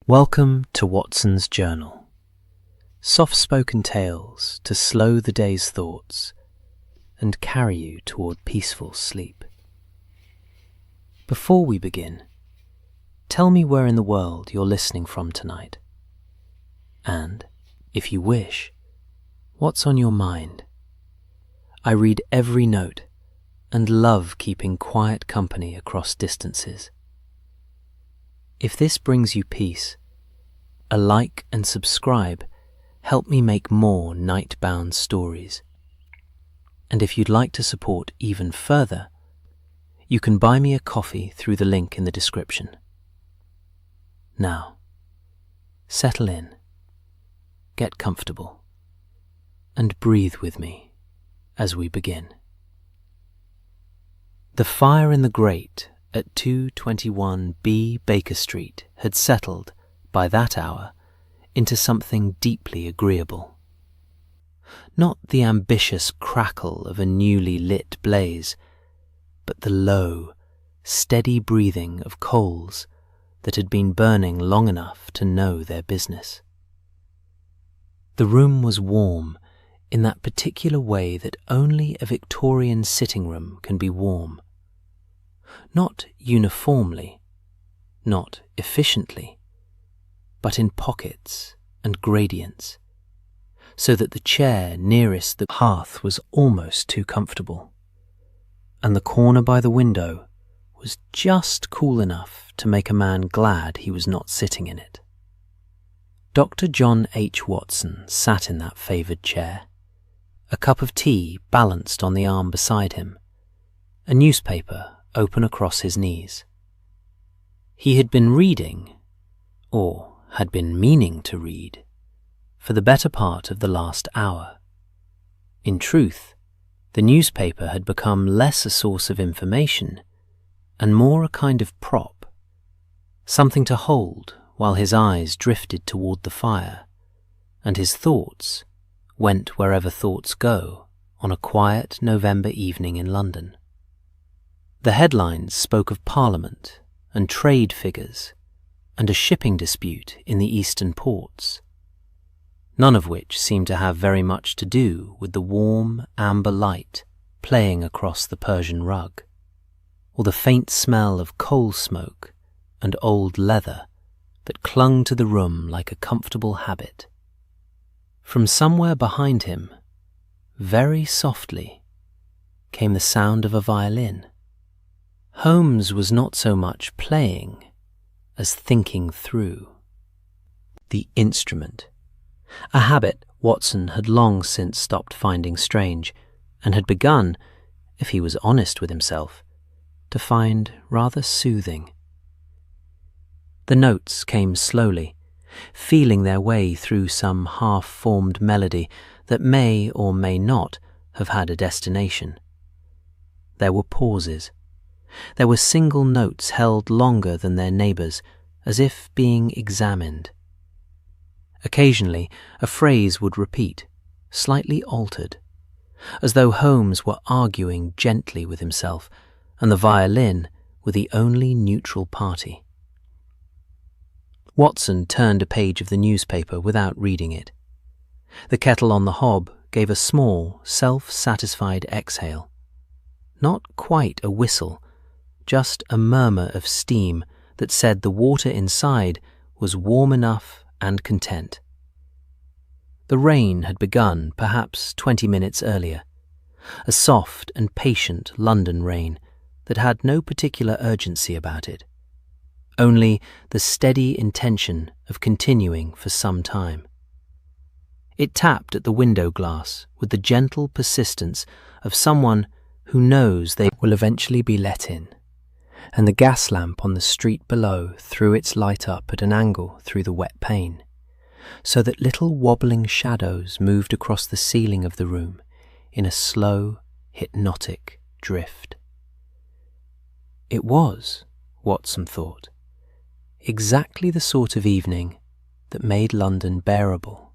Welcome to Watson's Journal. Soft-spoken tales to slow the day's thoughts and carry you toward peaceful sleep. Before we begin, tell me where in the world you're listening from tonight. And, if you wish, what's on your mind? I read every note and love keeping quiet company across distances. If this brings you peace, a like and subscribe help me make more night-bound stories. And if you'd like to support even further, you can buy me a coffee through the link in the description. Now, settle in, get comfortable, and breathe with me as we begin. The fire in the grate at 221 B Baker Street had settled, by that hour, into something deeply agreeable. Not the ambitious crackle of a newly lit blaze, but the low, steady breathing of coals that had been burning long enough to know their business. The room was warm in that particular way that only a Victorian sitting room can be warm. Not uniformly, not efficiently, but in pockets and gradients, so that the chair nearest the hearth was almost too comfortable, and the corner by the window was just cool enough to make a man glad he was not sitting in it. Dr. John H. Watson sat in that favoured chair, a cup of tea balanced on the arm beside him, a newspaper open across his knees. He had been reading, or had been meaning to read, for the better part of the last hour. In truth, the newspaper had become less a source of information and more a kind of prop, something to hold while his eyes drifted toward the fire and his thoughts went wherever thoughts go on a quiet November evening in London. The headlines spoke of Parliament and trade figures and a shipping dispute in the eastern ports, none of which seemed to have very much to do with the warm amber light playing across the Persian rug, or the faint smell of coal smoke and old leather that clung to the room like a comfortable habit. From somewhere behind him, very softly, came the sound of a violin. Holmes was not so much playing as thinking through. The instrument, a habit Watson had long since stopped finding strange, and had begun, if he was honest with himself, to find rather soothing. The notes came slowly, feeling their way through some half-formed melody that may or may not have had a destination. There were pauses. There were single notes held longer than their neighbours, as if being examined. Occasionally, a phrase would repeat, slightly altered, as though Holmes were arguing gently with himself, and the violin were the only neutral party. Watson turned a page of the newspaper without reading it. The kettle on the hob gave a small, self-satisfied exhale. Not quite a whistle, just a murmur of steam that said the water inside was warm enough and content. The rain had begun perhaps 20 minutes earlier, a soft and patient London rain that had no particular urgency about it, only the steady intention of continuing for some time. It tapped at the window glass with the gentle persistence of someone who knows they will eventually be let in, and the gas lamp on the street below threw its light up at an angle through the wet pane, so that little wobbling shadows moved across the ceiling of the room in a slow, hypnotic drift. It was, Watson thought, exactly the sort of evening that made London bearable.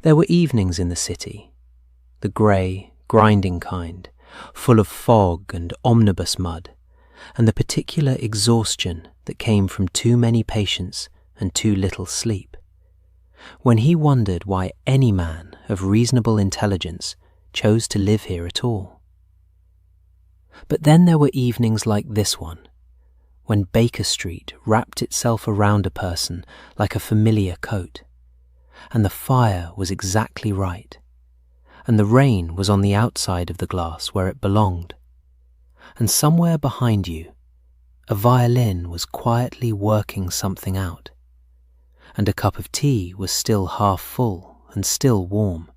There were evenings in the city, the grey, grinding kind, full of fog and omnibus mud, and the particular exhaustion that came from too many patients and too little sleep, when he wondered why any man of reasonable intelligence chose to live here at all. But then there were evenings like this one, when Baker Street wrapped itself around a person like a familiar coat, and the fire was exactly right, and the rain was on the outside of the glass where it belonged, and somewhere behind you a violin was quietly working something out, and a cup of tea was still half full and still warm,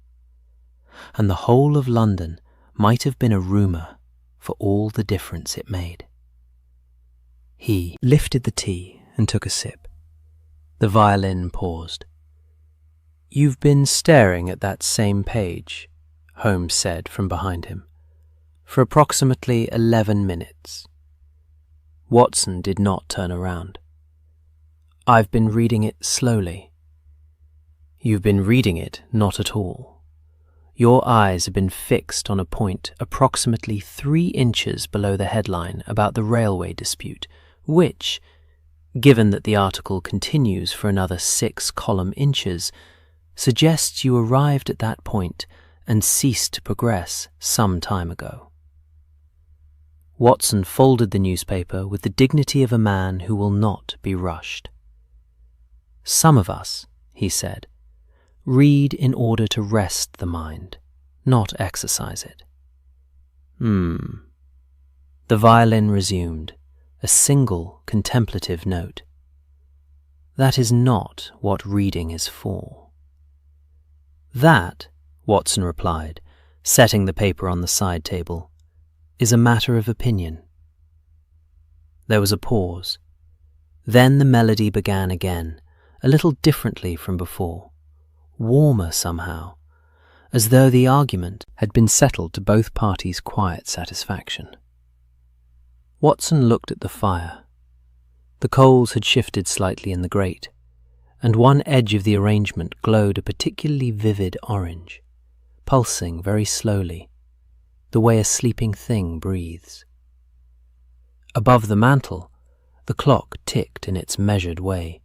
and the whole of London might have been a rumour for all the difference it made. He lifted the tea and took a sip. The violin paused. "You've been staring at that same page," Holmes said from behind him, "for approximately 11 minutes. Watson did not turn around. "I've been reading it slowly." "You've been reading it not at all. Your eyes have been fixed on a point approximately 3 inches below the headline about the railway dispute, which, given that the article continues for another 6 column inches, suggests you arrived at that point and ceased to progress some time ago." Watson folded the newspaper with the dignity of a man who will not be rushed. "Some of us," he said, "read in order to rest the mind, not exercise it." The violin resumed, a single contemplative note. "That is not what reading is for." "That," Watson replied, setting the paper on the side table, "is a matter of opinion." There was a pause. Then the melody began again, a little differently from before, warmer somehow, as though the argument had been settled to both parties' quiet satisfaction. Watson looked at the fire. The coals had shifted slightly in the grate, and one edge of the arrangement glowed a particularly vivid orange, pulsing very slowly, the way a sleeping thing breathes. Above the mantel, the clock ticked in its measured way,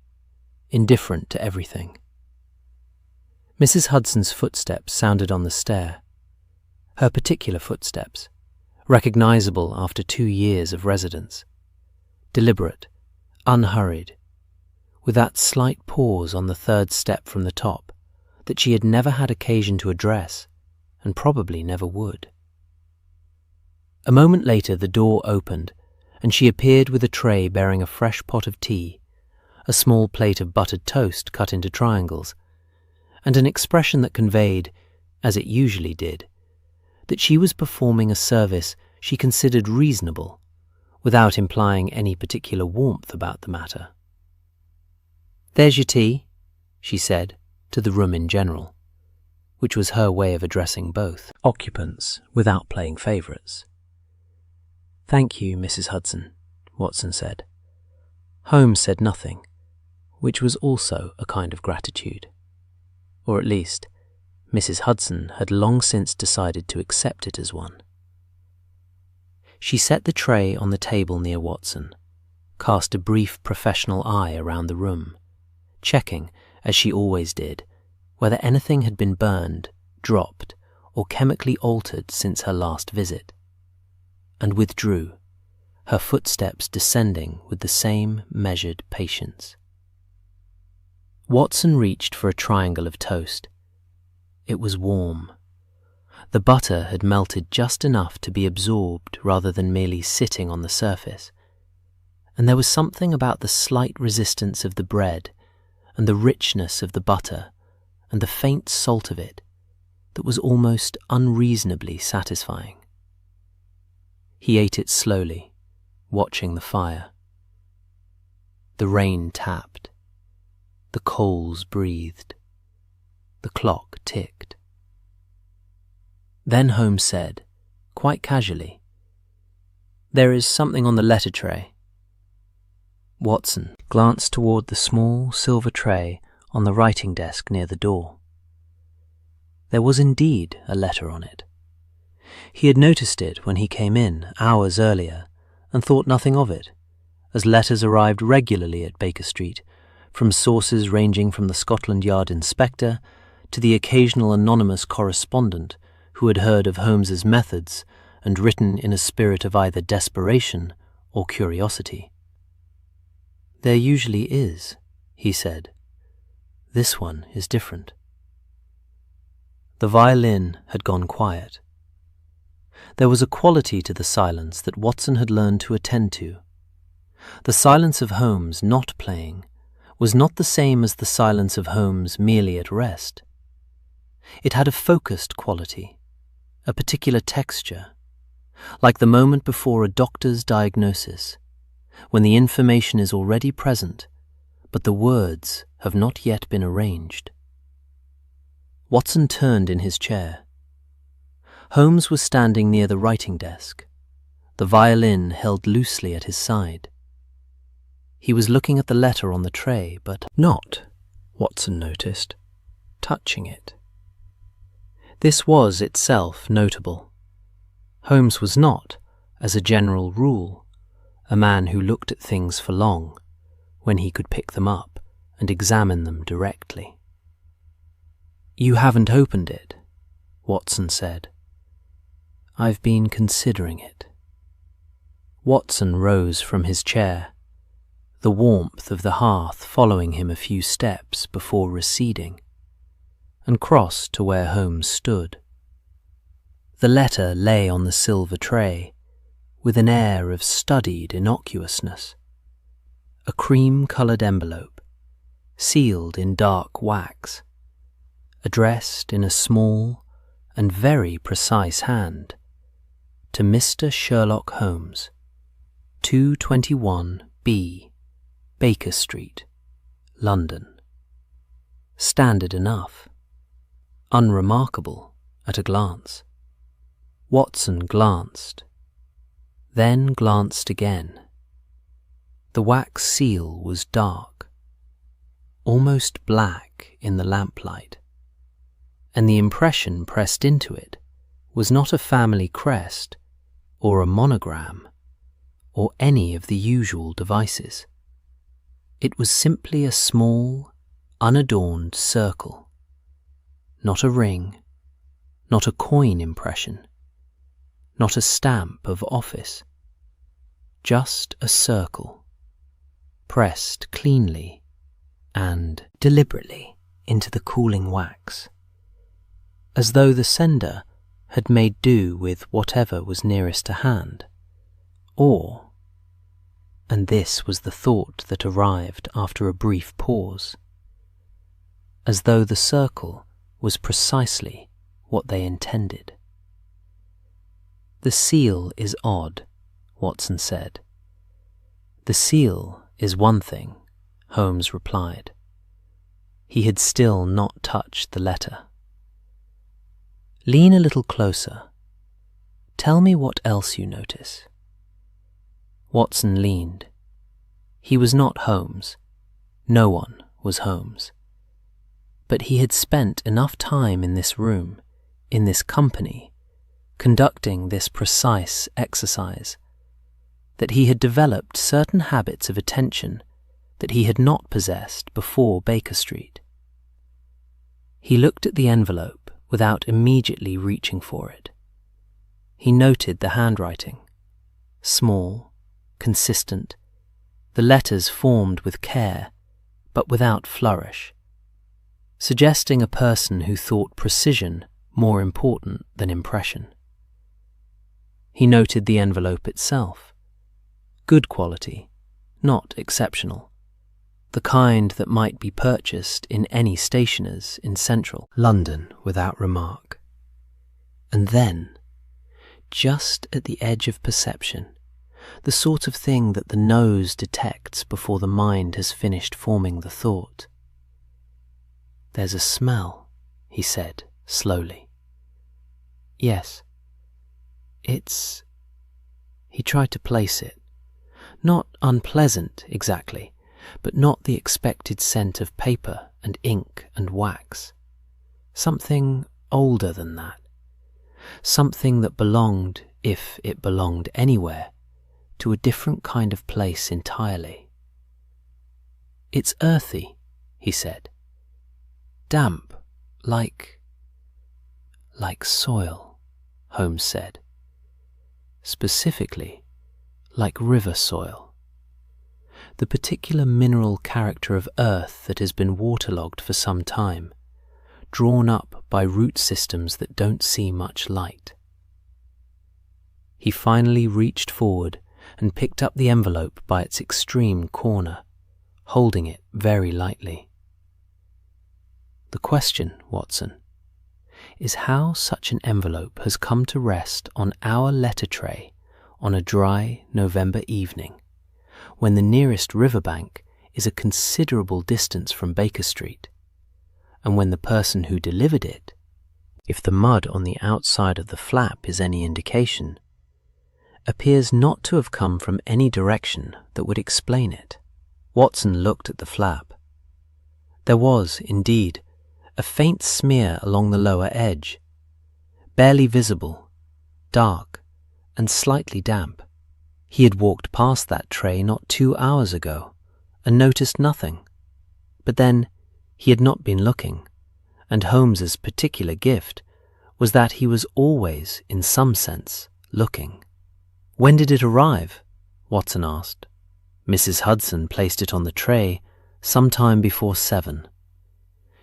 indifferent to everything. Mrs. Hudson's footsteps sounded on the stair, her particular footsteps, recognizable after 2 years of residence, deliberate, unhurried, with that slight pause on the 3rd step from the top that she had never had occasion to address and probably never would. A moment later the door opened and she appeared with a tray bearing a fresh pot of tea, a small plate of buttered toast cut into triangles, and an expression that conveyed, as it usually did, that she was performing a service she considered reasonable, without implying any particular warmth about the matter. "There's your tea," she said to the room in general, which was her way of addressing both occupants without playing favourites. "Thank you, Mrs. Hudson," Watson said. Holmes said nothing, which was also a kind of gratitude. Or at least, Mrs. Hudson had long since decided to accept it as one. She set the tray on the table near Watson, cast a brief professional eye around the room, checking, as she always did, whether anything had been burned, dropped, or chemically altered since her last visit, and withdrew, her footsteps descending with the same measured patience. Watson reached for a triangle of toast. It was warm. The butter had melted just enough to be absorbed rather than merely sitting on the surface, and there was something about the slight resistance of the bread and the richness of the butter and the faint salt of it that was almost unreasonably satisfying. He ate it slowly, watching the fire. The rain tapped. The coals breathed. The clock ticked. Then Holmes said, quite casually, "There is something on the letter tray." Watson glanced toward the small silver tray on the writing desk near the door. There was indeed a letter on it. He had noticed it when he came in hours earlier and thought nothing of it, as letters arrived regularly at Baker Street, from sources ranging from the Scotland Yard inspector to the occasional anonymous correspondent who had heard of Holmes's methods and written in a spirit of either desperation or curiosity. "There usually is," he said. "This one is different." The violin had gone quiet. There was a quality to the silence that Watson had learned to attend to. The silence of Holmes not playing was not the same as the silence of Holmes merely at rest. It had a focused quality, a particular texture, like the moment before a doctor's diagnosis, when the information is already present, but the words have not yet been arranged. Watson turned in his chair. Holmes was standing near the writing desk, the violin held loosely at his side. He was looking at the letter on the tray, but not, Watson noticed, touching it. This was itself notable. Holmes was not, as a general rule, a man who looked at things for long, when he could pick them up and examine them directly. "You haven't opened it," Watson said. "I've been considering it." Watson rose from his chair, the warmth of the hearth following him a few steps before receding, and crossed to where Holmes stood. The letter lay on the silver tray, with an air of studied innocuousness. A cream-coloured envelope, sealed in dark wax, addressed in a small and very precise hand, to Mr. Sherlock Holmes, 221B, Baker Street, London. Standard enough, unremarkable at a glance. Watson glanced, then glanced again. The wax seal was dark, almost black in the lamplight, and the impression pressed into it was not a family crest or a monogram or any of the usual devices. It was simply a small, unadorned circle, not a ring, not a coin impression, not a stamp of office, just a circle, pressed cleanly and deliberately into the cooling wax, as though the sender had made do with whatever was nearest to hand, or, and this was the thought that arrived after a brief pause, as though the circle was precisely what they intended. "The seal is odd," Watson said. "The seal is one thing," Holmes replied. He had still not touched the letter. "Lean a little closer. Tell me what else you notice." Watson leaned. He was not Holmes. No one was Holmes. But he had spent enough time in this room, in this company, conducting this precise exercise, that he had developed certain habits of attention that he had not possessed before Baker Street. He looked at the envelope without immediately reaching for it. He noted the handwriting, small, consistent, the letters formed with care, but without flourish, suggesting a person who thought precision more important than impression. He noted the envelope itself, good quality, not exceptional, the kind that might be purchased in any stationer's in central London without remark. And then, just at the edge of perception, the sort of thing that the nose detects before the mind has finished forming the thought. "There's a smell," he said slowly. "Yes. It's..." He tried to place it. Not unpleasant exactly, but not the expected scent of paper and ink and wax. Something older than that. Something that belonged, if it belonged anywhere, to a different kind of place entirely. "It's earthy," he said. "Damp, like soil," Holmes said. "Specifically, like river soil. The particular mineral character of earth that has been waterlogged for some time, drawn up by root systems that don't see much light." He finally reached forward and picked up the envelope by its extreme corner, holding it very lightly. "The question, Watson, is how such an envelope has come to rest on our letter tray on a dry November evening, when the nearest riverbank is a considerable distance from Baker Street, and when the person who delivered it, if the mud on the outside of the flap is any indication, appears not to have come from any direction that would explain it." Watson looked at the flap. There was, indeed, a faint smear along the lower edge, barely visible, dark, and slightly damp. He had walked past that tray not 2 hours ago and noticed nothing. But then he had not been looking, and Holmes's particular gift was that he was always, in some sense, looking. "When did it arrive?" Watson asked. Mrs. Hudson placed it on the tray some time before 7.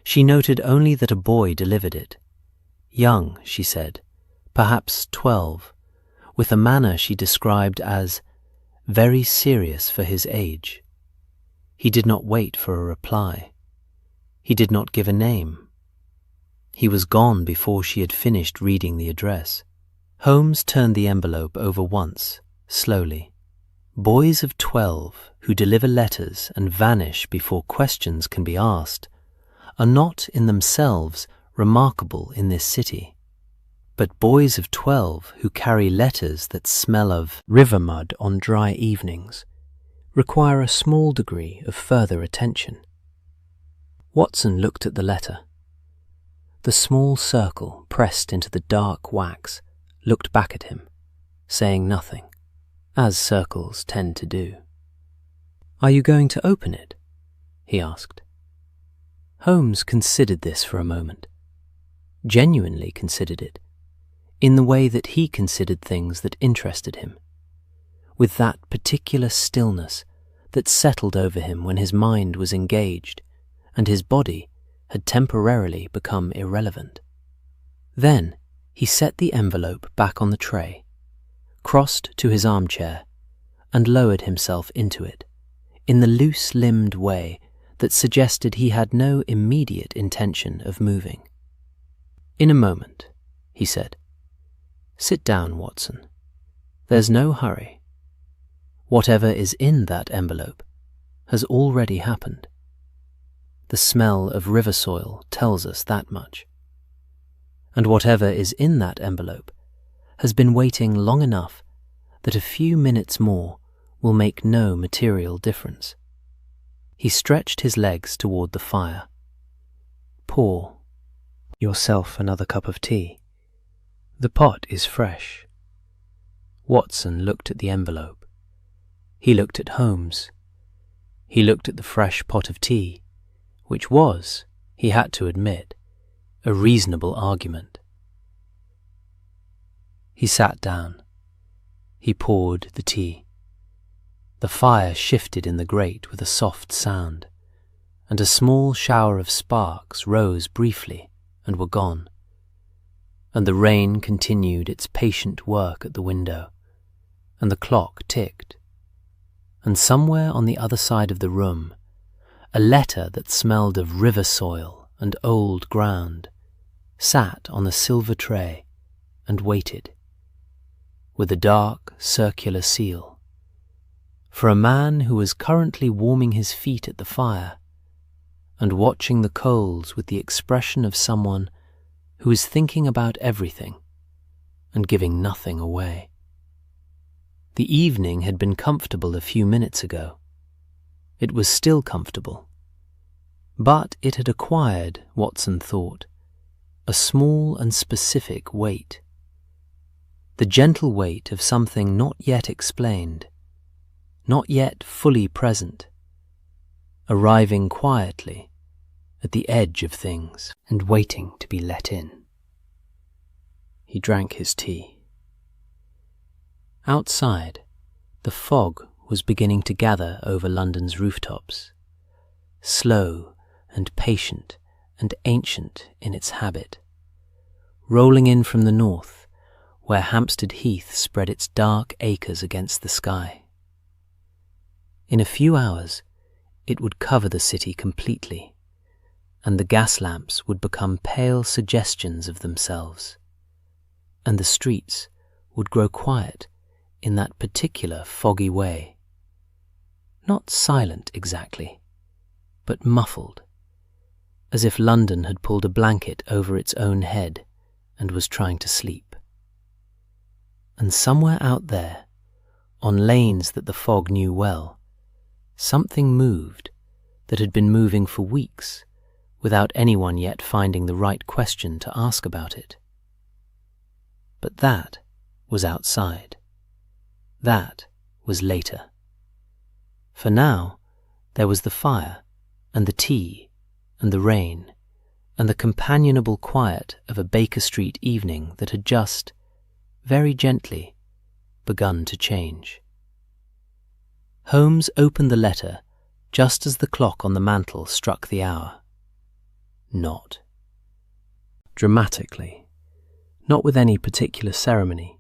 She noted only that a boy delivered it. Young, she said, perhaps 12, with a manner she described as very serious for his age. He did not wait for a reply. He did not give a name. He was gone before she had finished reading the address. Holmes turned the envelope over once, slowly. Boys of 12 who deliver letters and vanish before questions can be asked are not in themselves remarkable in this city. But boys of 12 who carry letters that smell of river mud on dry evenings require a small degree of further attention. Watson looked at the letter. The small circle pressed into the dark wax looked back at him, saying nothing, as circles tend to do. "Are you going to open it?" he asked. Holmes considered this for a moment, genuinely considered it, in the way that he considered things that interested him, with that particular stillness that settled over him when his mind was engaged and his body had temporarily become irrelevant. Then he set the envelope back on the tray, crossed to his armchair, and lowered himself into it, in the loose-limbed way that suggested he had no immediate intention of moving. "In a moment," he said. "Sit down, Watson. There's no hurry. Whatever is in that envelope has already happened. The smell of river soil tells us that much. And whatever is in that envelope has been waiting long enough that a few minutes more will make no material difference." He stretched his legs toward the fire. "Pour yourself another cup of tea. The pot is fresh." Watson looked at the envelope. He looked at Holmes. He looked at the fresh pot of tea, which was, he had to admit, a reasonable argument. He sat down. He poured the tea. The fire shifted in the grate with a soft sound, and a small shower of sparks rose briefly and were gone. And the rain continued its patient work at the window, and the clock ticked. And somewhere on the other side of the room, a letter that smelled of river soil and old ground sat on a silver tray and waited, with a dark circular seal, for a man who was currently warming his feet at the fire and watching the coals with the expression of someone who is thinking about everything and giving nothing away. The evening had been comfortable a few minutes ago. It was still comfortable. But it had acquired, Watson thought, a small and specific weight. The gentle weight of something not yet explained, not yet fully present, arriving quietly at the edge of things and waiting to be let in. He drank his tea. Outside, the fog was beginning to gather over London's rooftops, slow and patient and ancient in its habit, rolling in from the north, where Hampstead Heath spread its dark acres against the sky. In a few hours, it would cover the city completely, and the gas lamps would become pale suggestions of themselves, and the streets would grow quiet in that particular foggy way. Not silent exactly, but muffled, as if London had pulled a blanket over its own head and was trying to sleep. And somewhere out there, on lanes that the fog knew well, something moved that had been moving for weeks without anyone yet finding the right question to ask about it. But that was outside. That was later. For now, there was the fire and the tea and the rain and the companionable quiet of a Baker Street evening that had just, very gently, begun to change. Holmes opened the letter just as the clock on the mantel struck the hour. Not. Dramatically, not with any particular ceremony,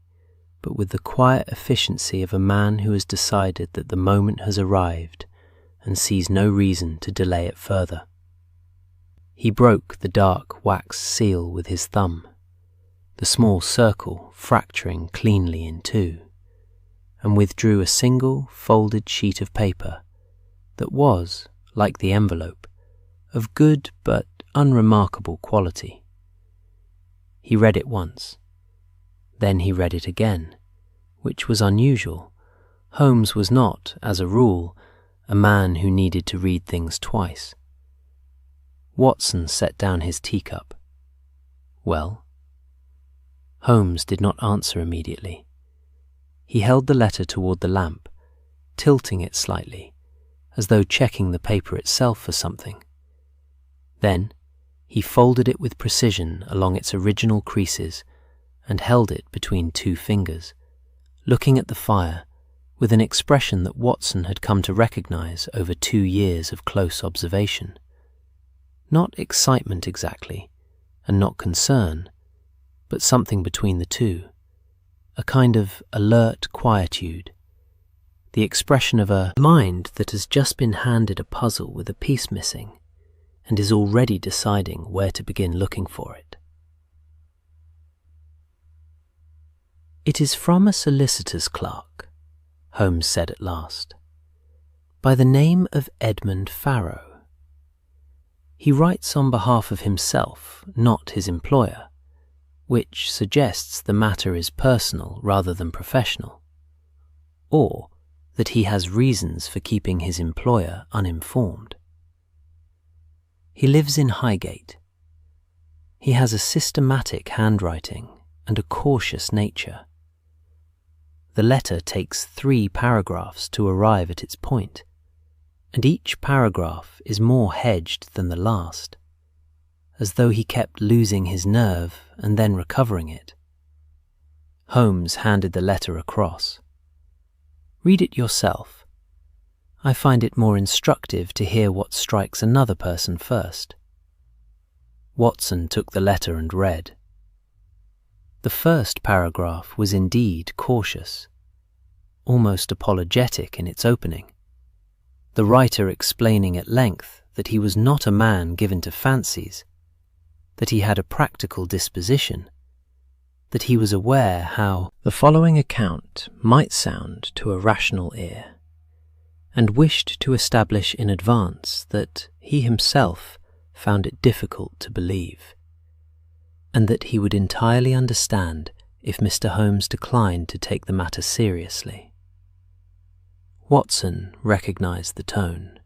but with the quiet efficiency of a man who has decided that the moment has arrived and sees no reason to delay it further. He broke the dark wax seal with his thumb, the small circle fracturing cleanly in two, and withdrew a single folded sheet of paper that was, like the envelope, of good but unremarkable quality. He read it once. Then he read it again, which was unusual. Holmes was not, as a rule, a man who needed to read things twice. Watson set down his teacup. Well? Holmes did not answer immediately. He held the letter toward the lamp, tilting it slightly, as though checking the paper itself for something. Then he folded it with precision along its original creases and held it between two fingers, looking at the fire with an expression that Watson had come to recognize over 2 years of close observation. Not excitement exactly, and not concern, but something between the two, a kind of alert quietude, the expression of a mind that has just been handed a puzzle with a piece missing and is already deciding where to begin looking for it. "It is from a solicitor's clerk," Holmes said at last, "by the name of Edmund Farrow. He writes on behalf of himself, not his employer, which suggests the matter is personal rather than professional, or that he has reasons for keeping his employer uninformed. He lives in Highgate. He has a systematic handwriting and a cautious nature. The letter takes 3 paragraphs to arrive at its point, and each paragraph is more hedged than the last, as though he kept losing his nerve and then recovering it." Holmes handed the letter across. "Read it yourself. I find it more instructive to hear what strikes another person first." Watson took the letter and read. The first paragraph was indeed cautious, almost apologetic in its opening, the writer explaining at length that he was not a man given to fancies, that he had a practical disposition, that he was aware how the following account might sound to a rational ear, and wished to establish in advance that he himself found it difficult to believe, and that he would entirely understand if Mr. Holmes declined to take the matter seriously. Watson recognized the tone.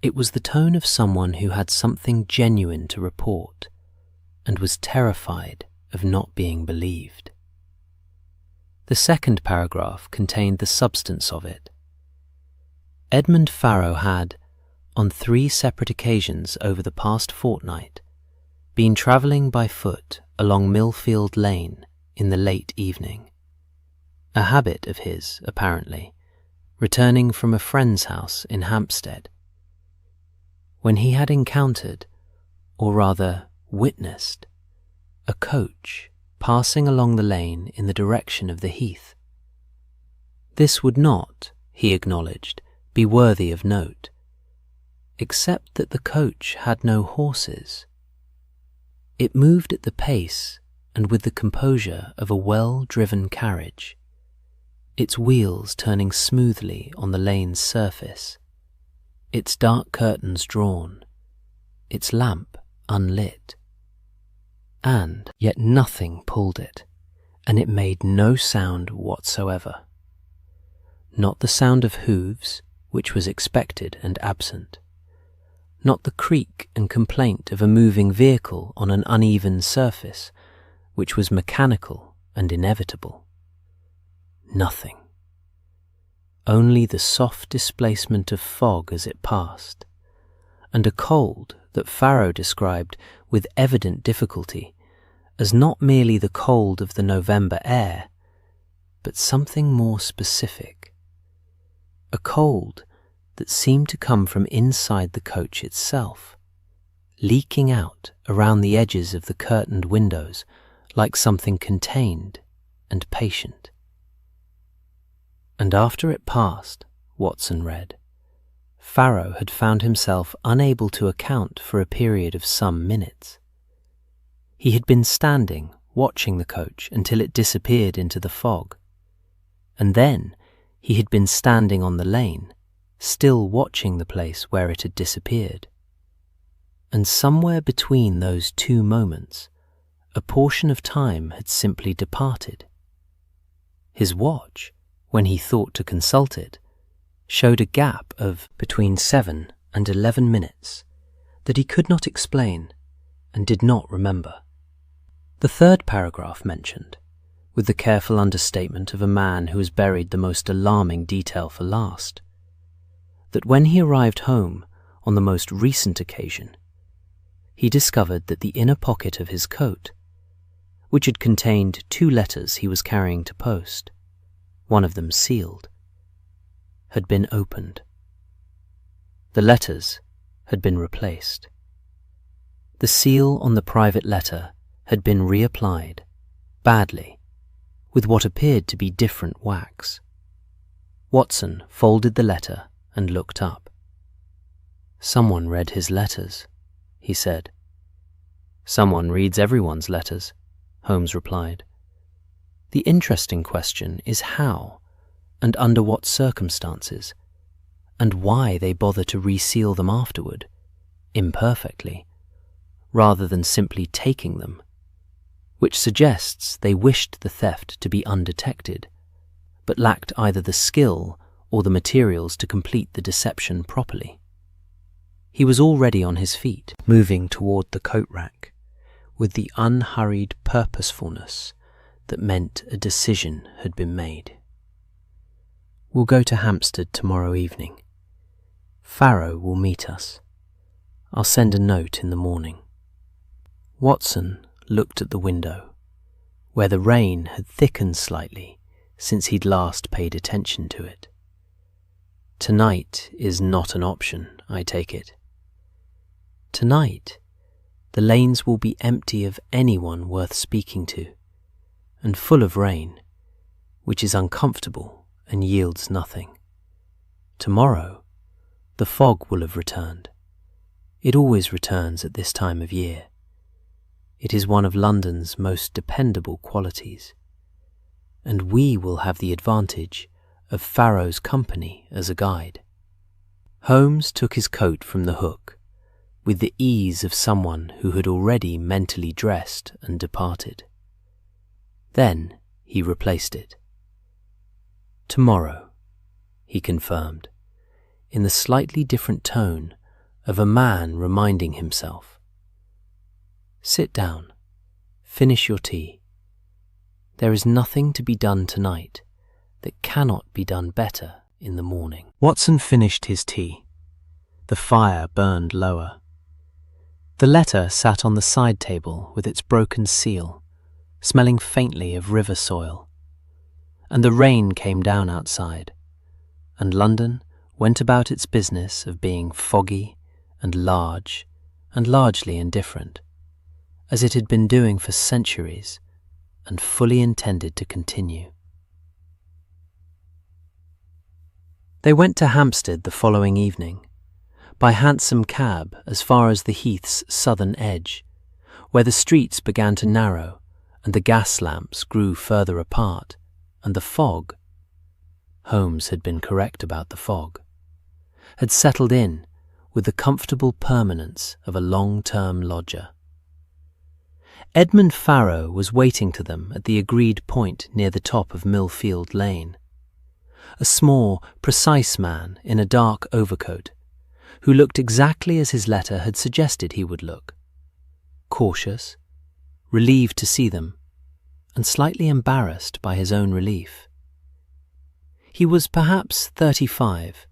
It was the tone of someone who had something genuine to report and was terrified of not being believed. The second paragraph contained the substance of it, Edmund Farrow had, on 3 separate occasions over the past fortnight, been travelling by foot along Millfield Lane in the late evening. A habit of his, apparently, returning from a friend's house in Hampstead. When he had encountered, or rather witnessed, a coach passing along the lane in the direction of the heath. This would not, he acknowledged, be worthy of note, except that the coach had no horses. It moved at the pace and with the composure of a well-driven carriage, its wheels turning smoothly on the lane's surface, its dark curtains drawn, its lamp unlit. And yet nothing pulled it, and it made no sound whatsoever. Not the sound of hooves, which was expected and absent. Not the creak and complaint of a moving vehicle on an uneven surface, which was mechanical and inevitable. Nothing. Only the soft displacement of fog as it passed, and a cold that Farrow described with evident difficulty as not merely the cold of the November air, but something more specific. A cold that seemed to come from inside the coach itself, leaking out around the edges of the curtained windows like something contained and patient. And after it passed, Watson read, Farrow had found himself unable to account for a period of some minutes. He had been standing, watching the coach until it disappeared into the fog, and then he had been standing on the lane, still watching the place where it had disappeared. And somewhere between those 2 moments, a portion of time had simply departed. His watch, when he thought to consult it, showed a gap of between 7 and 11 minutes that he could not explain and did not remember. The 3rd paragraph mentioned, with the careful understatement of a man who has buried the most alarming detail for last, that when he arrived home on the most recent occasion, he discovered that the inner pocket of his coat, which had contained 2 letters he was carrying to post, one of them sealed, had been opened. The letters had been replaced. The seal on the private letter had been reapplied, badly, with what appeared to be different wax. Watson folded the letter and looked up. Someone read his letters, he said. Someone reads everyone's letters, Holmes replied. The interesting question is how, and under what circumstances, and why they bother to reseal them afterward, imperfectly, rather than simply taking them, which suggests they wished the theft to be undetected, but lacked either the skill or the materials to complete the deception properly. He was already on his feet, moving toward the coat rack, with the unhurried purposefulness that meant a decision had been made. We'll go to Hampstead tomorrow evening. Farrow will meet us. I'll send a note in the morning. Watson looked at the window, where the rain had thickened slightly since he'd last paid attention to it. Tonight is not an option, I take it. Tonight, the lanes will be empty of anyone worth speaking to, and full of rain, which is uncomfortable and yields nothing. Tomorrow, the fog will have returned. It always returns at this time of year. It is one of London's most dependable qualities, and we will have the advantage of Farrow's company as a guide. Holmes took his coat from the hook with the ease of someone who had already mentally dressed and departed. Then he replaced it. Tomorrow, he confirmed, in the slightly different tone of a man reminding himself. Sit down, finish your tea. There is nothing to be done tonight that cannot be done better in the morning. Watson finished his tea. The fire burned lower. The letter sat on the side table with its broken seal, smelling faintly of river soil. And the rain came down outside, and London went about its business of being foggy and large and largely indifferent, as it had been doing for centuries and fully intended to continue. They went to Hampstead the following evening, by hansom cab as far as the Heath's southern edge, where the streets began to narrow and the gas lamps grew further apart, and the fog — Holmes had been correct about the fog — had settled in with the comfortable permanence of a long-term lodger. Edmund Farrow was waiting to them at the agreed point near the top of Millfield Lane. A small, precise man in a dark overcoat, who looked exactly as his letter had suggested he would look. Cautious, relieved to see them, and slightly embarrassed by his own relief. He was perhaps 35,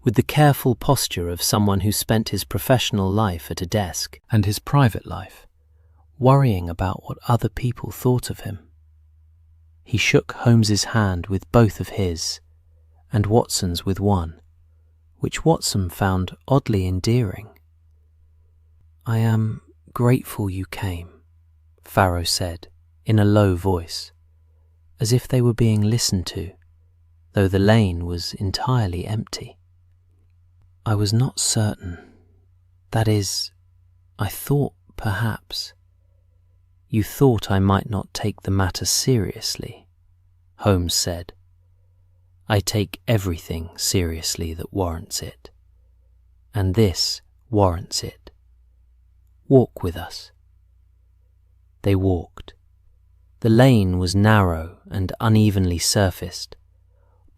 with the careful posture of someone who spent his professional life at a desk and his private life worrying about what other people thought of him. He shook Holmes's hand with both of his, and Watson's with one, which Watson found oddly endearing. "I am grateful you came," Farrow said in a low voice, as if they were being listened to, though the lane was entirely empty. "I was not certain. That is, I thought perhaps—" "You thought I might not take the matter seriously," Holmes said. "I take everything seriously that warrants it. And this warrants it. Walk with us." They walked. The lane was narrow and unevenly surfaced,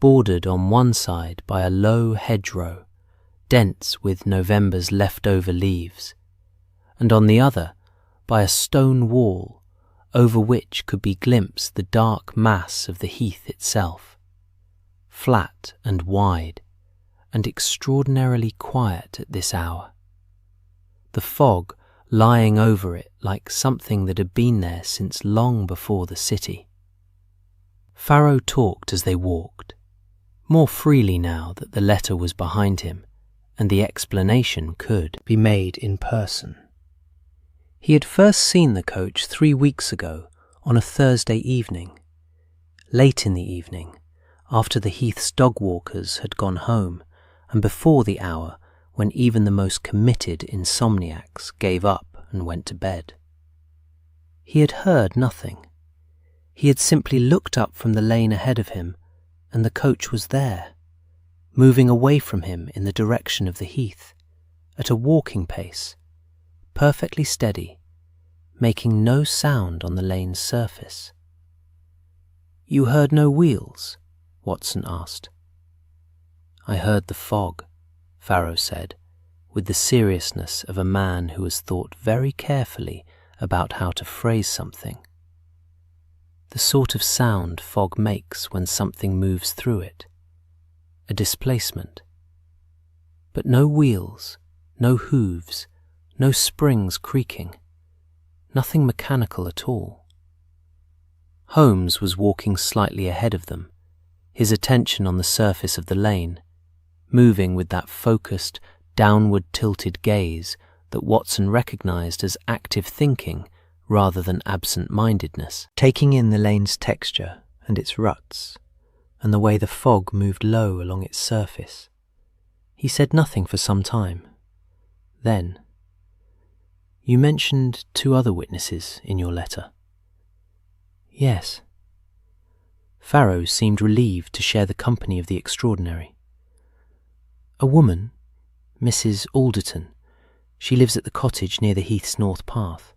bordered on one side by a low hedgerow, dense with November's leftover leaves, and on the other by a stone wall over which could be glimpsed the dark mass of the Heath itself, flat and wide and extraordinarily quiet at this hour, the fog lying over it like something that had been there since long before the city. Farrow talked as they walked, more freely now that the letter was behind him and the explanation could be made in person. He had first seen the coach 3 weeks ago on a Thursday evening, late in the evening, after the Heath's dog walkers had gone home and before the hour when even the most committed insomniacs gave up and went to bed. He had heard nothing. He had simply looked up from the lane ahead of him, and the coach was there, moving away from him in the direction of the Heath, at a walking pace, perfectly steady, making no sound on the lane's surface. "You heard no wheels?" Watson asked. "I heard the fog," Farrow said, with the seriousness of a man who has thought very carefully about how to phrase something. The sort of sound fog makes when something moves through it, a displacement. But no wheels, no hooves, no springs creaking, nothing mechanical at all. Holmes was walking slightly ahead of them, his attention on the surface of the lane, moving with that focused, downward-tilted gaze that Watson recognized as active thinking rather than absent-mindedness, taking in the lane's texture and its ruts, and the way the fog moved low along its surface. He said nothing for some time. Then, "You mentioned 2 other witnesses in your letter." "Yes." Farrow seemed relieved to share the company of the extraordinary. "A woman, Mrs. Alderton. She lives at the cottage near the Heath's north path.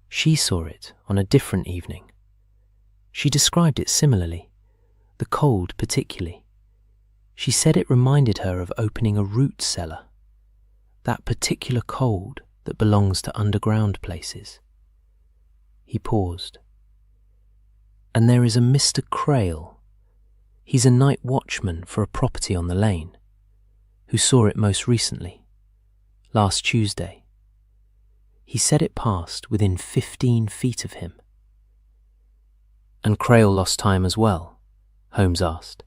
She saw it on a different evening. She described it similarly, the cold particularly. She said it reminded her of opening a root cellar, that particular cold that belongs to underground places." He paused. "And there is a Mr. Crail. He's a night watchman for a property on the lane, who saw it most recently, last Tuesday. He said it passed within 15 feet of him. And Crail lost time as well, Holmes asked,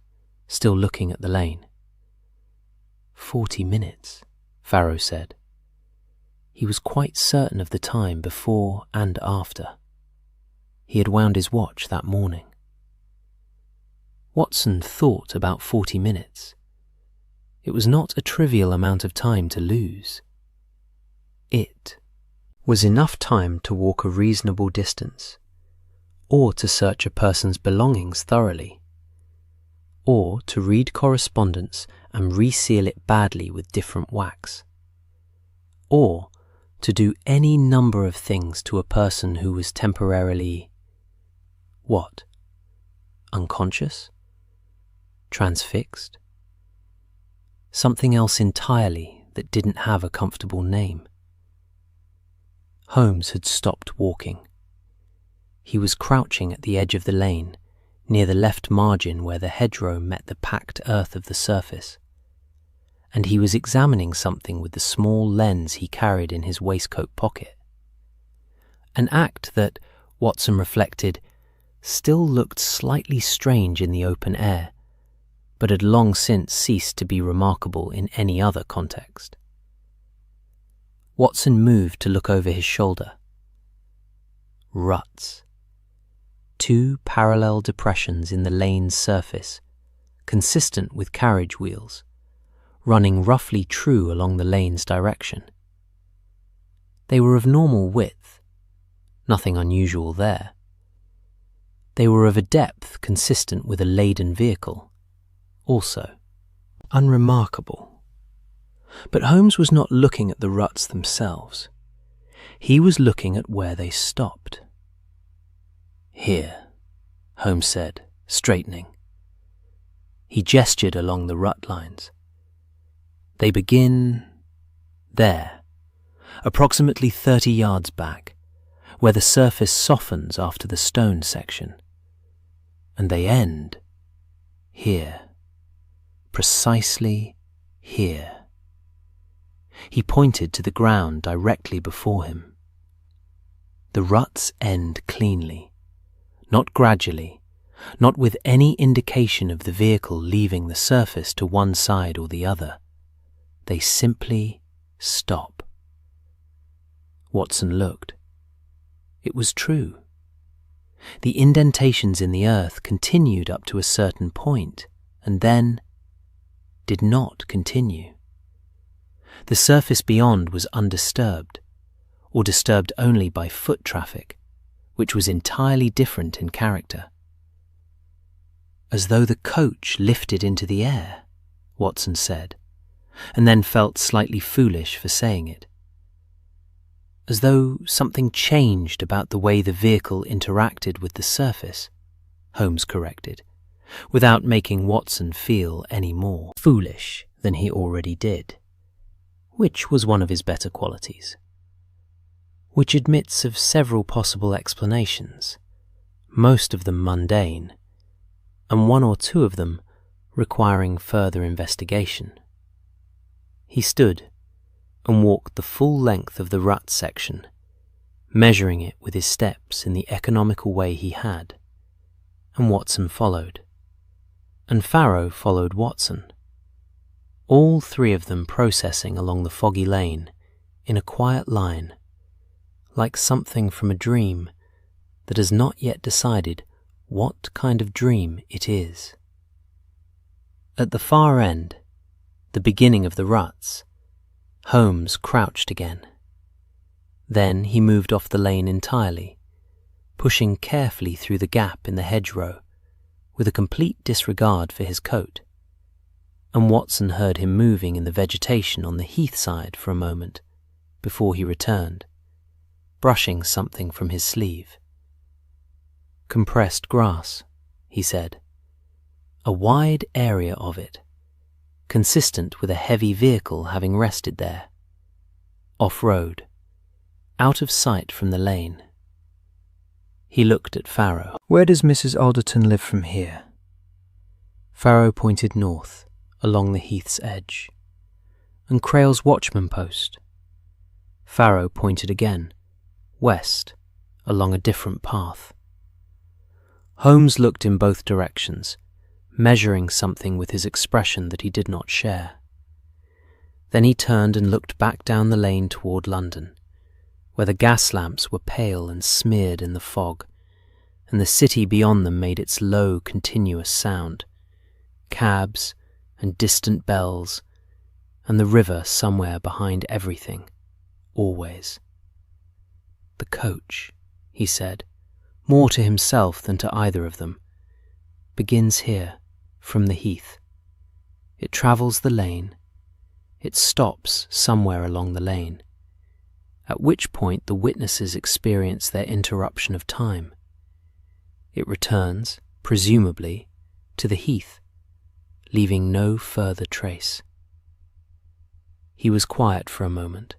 still looking at the lane. 40 minutes, Farrow said. He was quite certain of the time before and after. He had wound his watch that morning. Watson thought about 40 minutes. It was not a trivial amount of time to lose. It was enough time to walk a reasonable distance, or to search a person's belongings thoroughly, or to read correspondence and reseal it badly with different wax, or to do any number of things to a person who was temporarily, what? Unconscious? Transfixed? Something else entirely that didn't have a comfortable name. Holmes had stopped walking. He was crouching at the edge of the lane, near the left margin where the hedgerow met the packed earth of the surface, and he was examining something with the small lens he carried in his waistcoat pocket. An act that, Watson reflected, still looked slightly strange in the open air, but had long since ceased to be remarkable in any other context. Watson moved to look over his shoulder. Ruts. 2 parallel depressions in the lane's surface, consistent with carriage wheels, running roughly true along the lane's direction. They were of normal width, nothing unusual there. They were of a depth consistent with a laden vehicle, also unremarkable. But Holmes was not looking at the ruts themselves. He was looking at where they stopped. Here, Holmes said, straightening. He gestured along the rut lines. They begin there, approximately 30 yards back, where the surface softens after the stone section. And they end here, precisely here. He pointed to the ground directly before him. The ruts end cleanly, not gradually, not with any indication of the vehicle leaving the surface to one side or the other. They simply stop. Watson looked. It was true. The indentations in the earth continued up to a certain point, and then did not continue. The surface beyond was undisturbed, or disturbed only by foot traffic, which was entirely different in character. As though the coach lifted into the air, Watson said, and then felt slightly foolish for saying it. As though something changed about the way the vehicle interacted with the surface, Holmes corrected, without making Watson feel any more foolish than he already did, which was one of his better qualities, which admits of several possible explanations, most of them mundane, and 1 or 2 of them requiring further investigation. He stood and walked the full length of the rut section, measuring it with his steps in the economical way he had, and Watson followed, and Farrow followed Watson, all 3 of them processing along the foggy lane in a quiet line, like something from a dream that has not yet decided what kind of dream it is. At the far end, the beginning of the ruts, Holmes crouched again. Then he moved off the lane entirely, pushing carefully through the gap in the hedgerow with a complete disregard for his coat, and Watson heard him moving in the vegetation on the heath side for a moment before he returned, brushing something from his sleeve. Compressed grass, he said. A wide area of it, consistent with a heavy vehicle having rested there. Off-road, out of sight from the lane. He looked at Farrow. Where does Mrs. Alderton live from here? Farrow pointed north, along the heath's edge. And Crail's watchman post. Farrow pointed again, west, along a different path. Holmes looked in both directions, measuring something with his expression that he did not share. Then he turned and looked back down the lane toward London, where the gas lamps were pale and smeared in the fog, and the city beyond them made its low, continuous sound, cabs and distant bells, and the river somewhere behind everything, always. "The coach," he said, more to himself than to either of them, "begins here, from the heath. It travels the lane. It stops somewhere along the lane, at which point the witnesses experience their interruption of time. It returns, presumably, to the heath, leaving no further trace." He was quiet for a moment.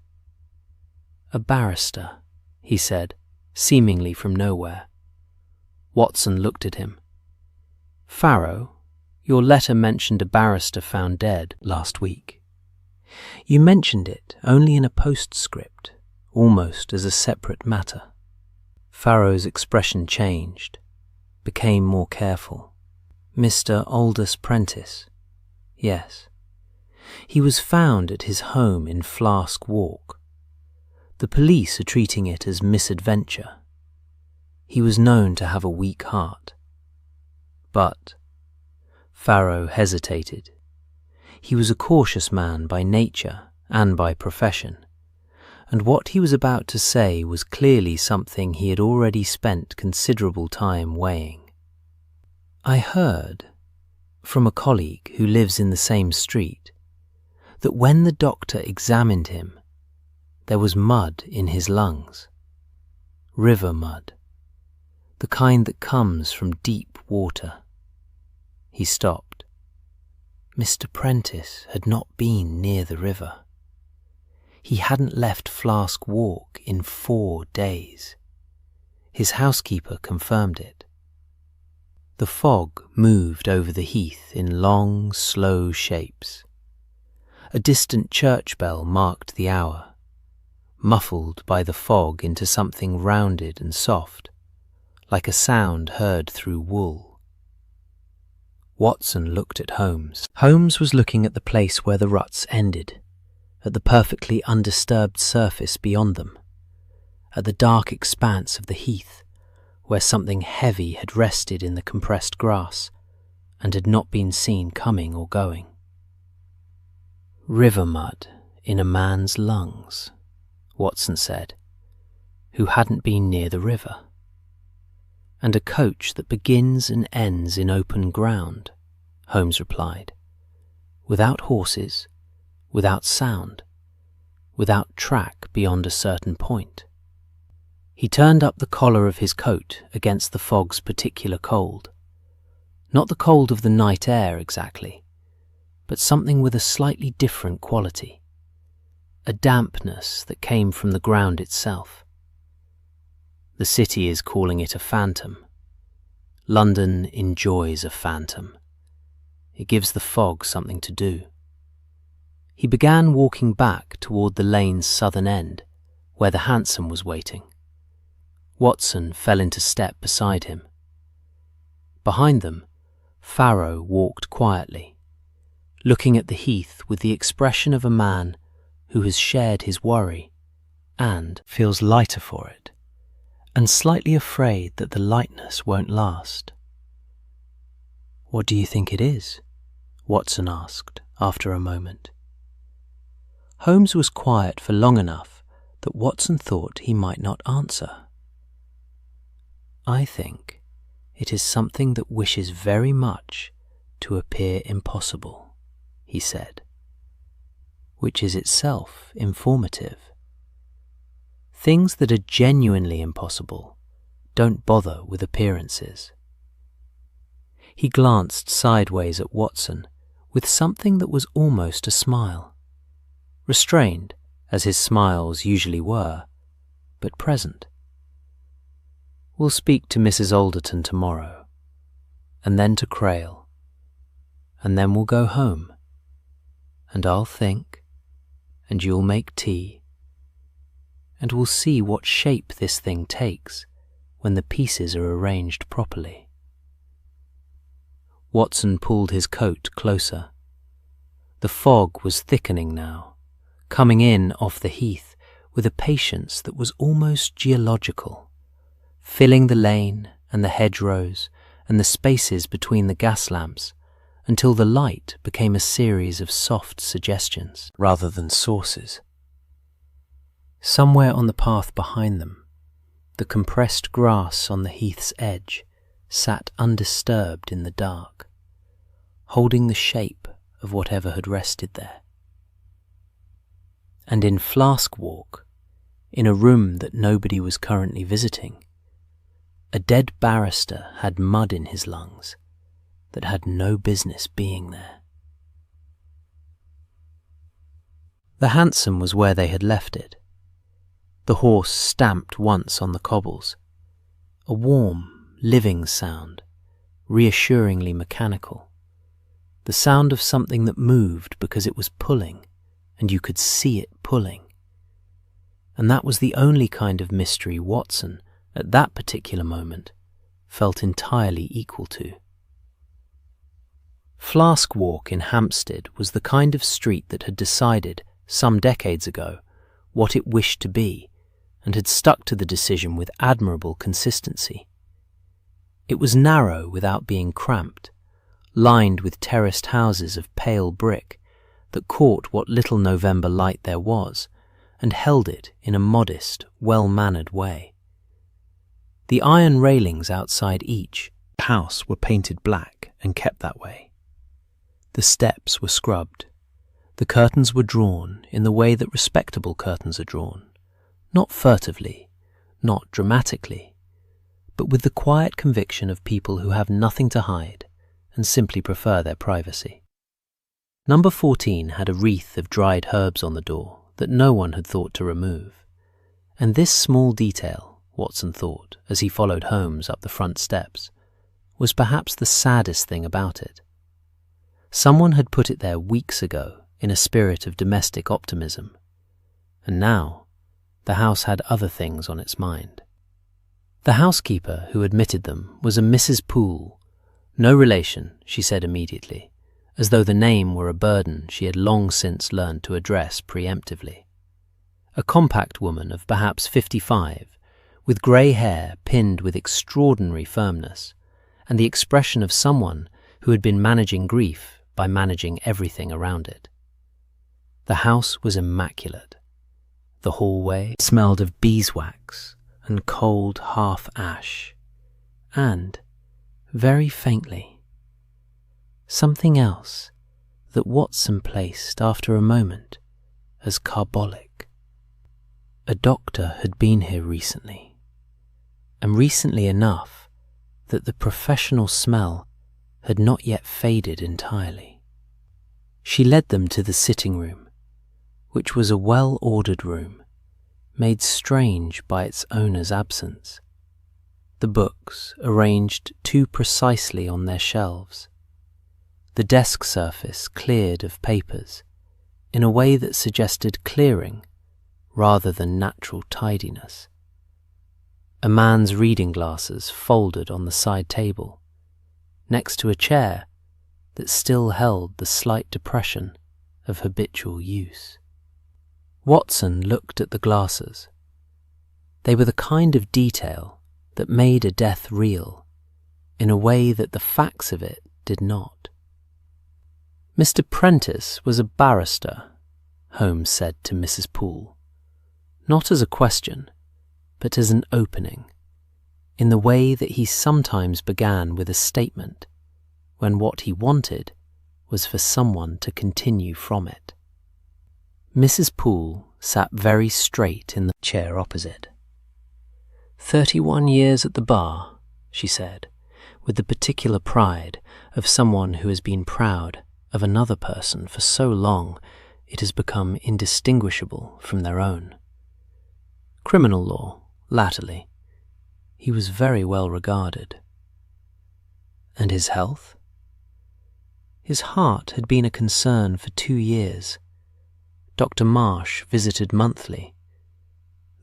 "A barrister," he said, seemingly from nowhere. Watson looked at him. "Farrow, your letter mentioned a barrister found dead last week. You mentioned it only in a postscript, almost as a separate matter." Farrow's expression changed, became more careful. "Mr. Aldous Prentice? Yes. He was found at his home in Flask Walk. The police are treating it as misadventure. He was known to have a weak heart. But," Farrow hesitated, "he was a cautious man by nature and by profession, and what he was about to say was clearly something he had already spent considerable time weighing. I heard, from a colleague who lives in the same street, that when the doctor examined him, there was mud in his lungs. River mud. The kind that comes from deep water." He stopped. Mr. Prentice had not been near the river. He hadn't left Flask Walk in 4 days. His housekeeper confirmed it. The fog moved over the heath in long, slow shapes. A distant church bell marked the hour, muffled by the fog into something rounded and soft, like a sound heard through wool. Watson looked at Holmes. Holmes was looking at the place where the ruts ended, at the perfectly undisturbed surface beyond them, at the dark expanse of the heath, where something heavy had rested in the compressed grass and had not been seen coming or going. "River mud in a man's lungs," Watson said, "who hadn't been near the river. And a coach that begins and ends in open ground," Holmes replied, "without horses, without sound, without track beyond a certain point." He turned up the collar of his coat against the fog's particular cold. Not the cold of the night air exactly, but something with a slightly different quality, a dampness that came from the ground itself. "The city is calling it a phantom. London enjoys a phantom. It gives the fog something to do." He began walking back toward the lane's southern end, where the hansom was waiting. Watson fell into step beside him. Behind them, Farrow walked quietly, looking at the heath with the expression of a man who has shared his worry and feels lighter for it, and slightly afraid that the lightness won't last. "What do you think it is?" Watson asked after a moment. Holmes was quiet for long enough that Watson thought he might not answer. "I think it is something that wishes very much to appear impossible," he said, "which is itself informative. Things that are genuinely impossible don't bother with appearances." He glanced sideways at Watson with something that was almost a smile, restrained as his smiles usually were, but present. "We'll speak to Mrs. Alderton tomorrow, and then to Crail. and then we'll go home, and I'll think, and you'll make tea, and we'll see what shape this thing takes when the pieces are arranged properly." Watson pulled his coat closer. The fog was thickening now, coming in off the heath with a patience that was almost geological, filling the lane and the hedgerows and the spaces between the gas lamps until the light became a series of soft suggestions rather than sources. Somewhere on the path behind them, the compressed grass on the heath's edge sat undisturbed in the dark, holding the shape of whatever had rested there. And in Flask Walk, in a room that nobody was currently visiting, a dead barrister had mud in his lungs that had no business being there. The hansom was where they had left it. The horse stamped once on the cobbles, a warm, living sound, reassuringly mechanical, the sound of something that moved because it was pulling, and you could see it pulling. And that was the only kind of mystery Watson, at that particular moment, felt entirely equal to. Flask Walk in Hampstead was the kind of street that had decided, some decades ago, what it wished to be, and had stuck to the decision with admirable consistency. It was narrow without being cramped, lined with terraced houses of pale brick that caught what little November light there was and held it in a modest, well-mannered way. The iron railings outside each house were painted black and kept that way. The steps were scrubbed. The curtains were drawn in the way that respectable curtains are drawn, not furtively, not dramatically, but with the quiet conviction of people who have nothing to hide and simply prefer their privacy. Number 14 had a wreath of dried herbs on the door that no one had thought to remove, and this small detail, Watson thought as he followed Holmes up the front steps, was perhaps the saddest thing about it. Someone had put it there weeks ago in a spirit of domestic optimism, and now the house had other things on its mind. The housekeeper who admitted them was a Mrs. Poole, no relation, she said immediately, as though the name were a burden she had long since learned to address preemptively. A compact woman of perhaps 55, with grey hair pinned with extraordinary firmness, and the expression of someone who had been managing grief by managing everything around it. The house was immaculate. The hallway smelled of beeswax and cold hearth ash, and, very faintly, something else that Watson placed after a moment as carbolic. A doctor had been here recently, and recently enough that the professional smell had not yet faded entirely. She led them to the sitting room, which was a well-ordered room, made strange by its owner's absence. The books arranged too precisely on their shelves. The desk surface cleared of papers in a way that suggested clearing rather than natural tidiness. A man's reading glasses folded on the side table, next to a chair that still held the slight depression of habitual use. Watson looked at the glasses. They were the kind of detail that made a death real, in a way that the facts of it did not. Mr. Prentice was a barrister, Holmes said to Mrs. Poole, not as a question, but as an opening, in the way that he sometimes began with a statement, when what he wanted was for someone to continue from it. Mrs. Poole sat very straight in the chair opposite. 31 years at the bar, she said, with the particular pride of someone who has been proud of another person for so long it has become indistinguishable from their own. Criminal law, latterly. He was very well regarded. And his health? His heart had been a concern for 2 years. Dr. Marsh visited monthly.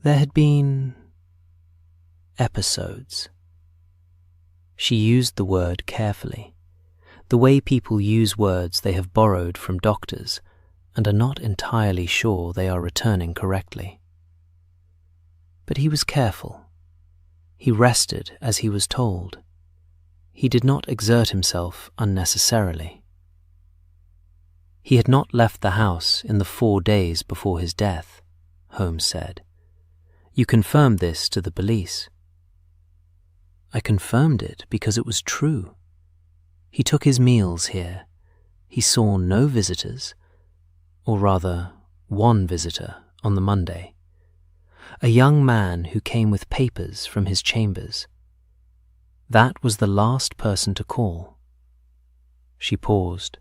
There had been episodes. She used the word carefully, the way people use words they have borrowed from doctors and are not entirely sure they are returning correctly. But he was careful. He rested as he was told. He did not exert himself unnecessarily. He had not left the house in the 4 days before his death, Holmes said. You confirmed this to the police. I confirmed it because it was true. He took his meals here. He saw no visitors, or rather, one visitor on the Monday. A young man who came with papers from his chambers. That was the last person to call. She paused.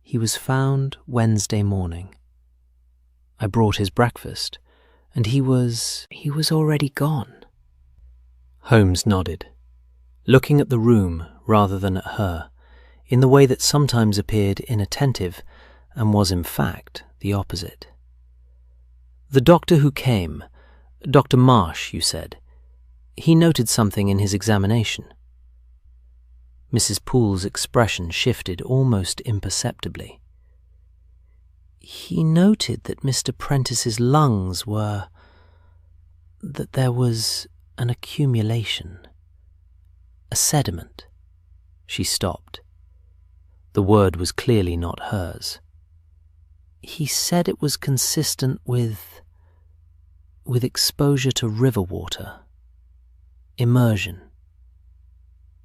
He was found Wednesday morning. I brought his breakfast, and he was already gone. Holmes nodded, looking at the room rather than at her, in the way that sometimes appeared inattentive and was in fact the opposite. The doctor who came, Dr. Marsh, you said, he noted something in his examination. Mrs. Poole's expression shifted almost imperceptibly. He noted that Mr. Prentice's lungs were... that there was an accumulation, a sediment. She stopped. The word was clearly not hers. He said it was consistent with exposure to river water, immersion.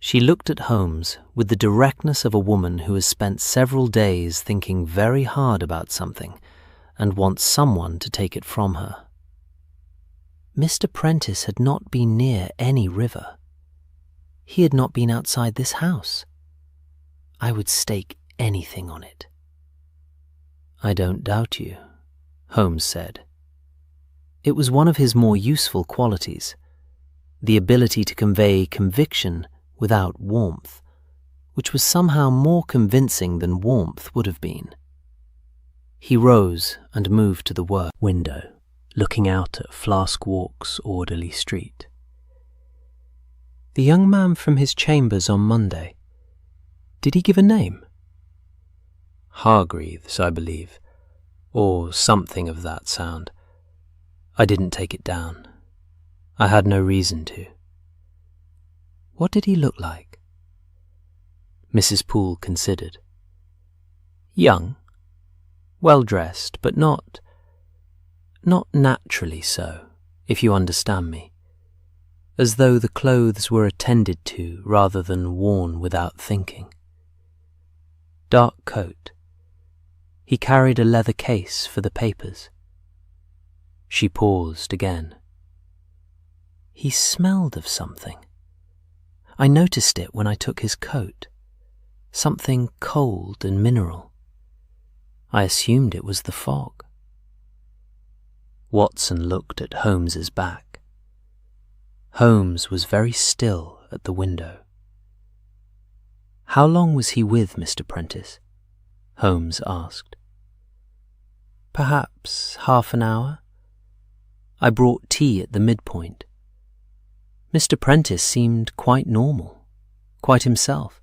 She looked at Holmes with the directness of a woman who has spent several days thinking very hard about something and wants someone to take it from her. Mr. Prentice had not been near any river. He had not been outside this house. I would stake anything on it. I don't doubt you, Holmes said. It was one of his more useful qualities, the ability to convey conviction without warmth, which was somehow more convincing than warmth would have been. He rose and moved to the work window, looking out at Flask Walk's orderly street. The young man from his chambers on Monday, did he give a name? Hargreaves, I believe, or something of that sound. I didn't take it down. I had no reason to. What did he look like? Mrs. Poole considered. Young, well-dressed, but not naturally so, if you understand me, as though the clothes were attended to rather than worn without thinking. Dark coat. He carried a leather case for the papers. She paused again. He smelled of something. I noticed it when I took his coat, something cold and mineral. I assumed it was the fog. Watson looked at Holmes's back. Holmes was very still at the window. How long was he with Mr. Prentice? Holmes asked. Perhaps half an hour. I brought tea at the midpoint. Mr. Prentice seemed quite normal, quite himself.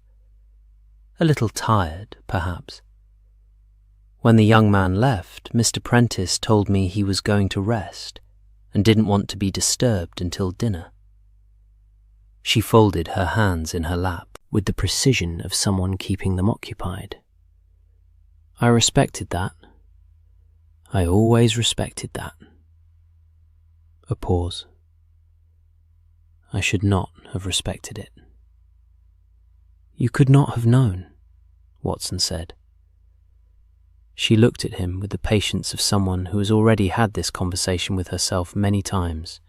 A little tired, perhaps. When the young man left, Mr. Prentice told me he was going to rest and didn't want to be disturbed until dinner. She folded her hands in her lap with the precision of someone keeping them occupied. I respected that. I always respected that. A pause. I should not have respected it. You could not have known, Watson said. She looked at him with the patience of someone who has already had this conversation with herself many times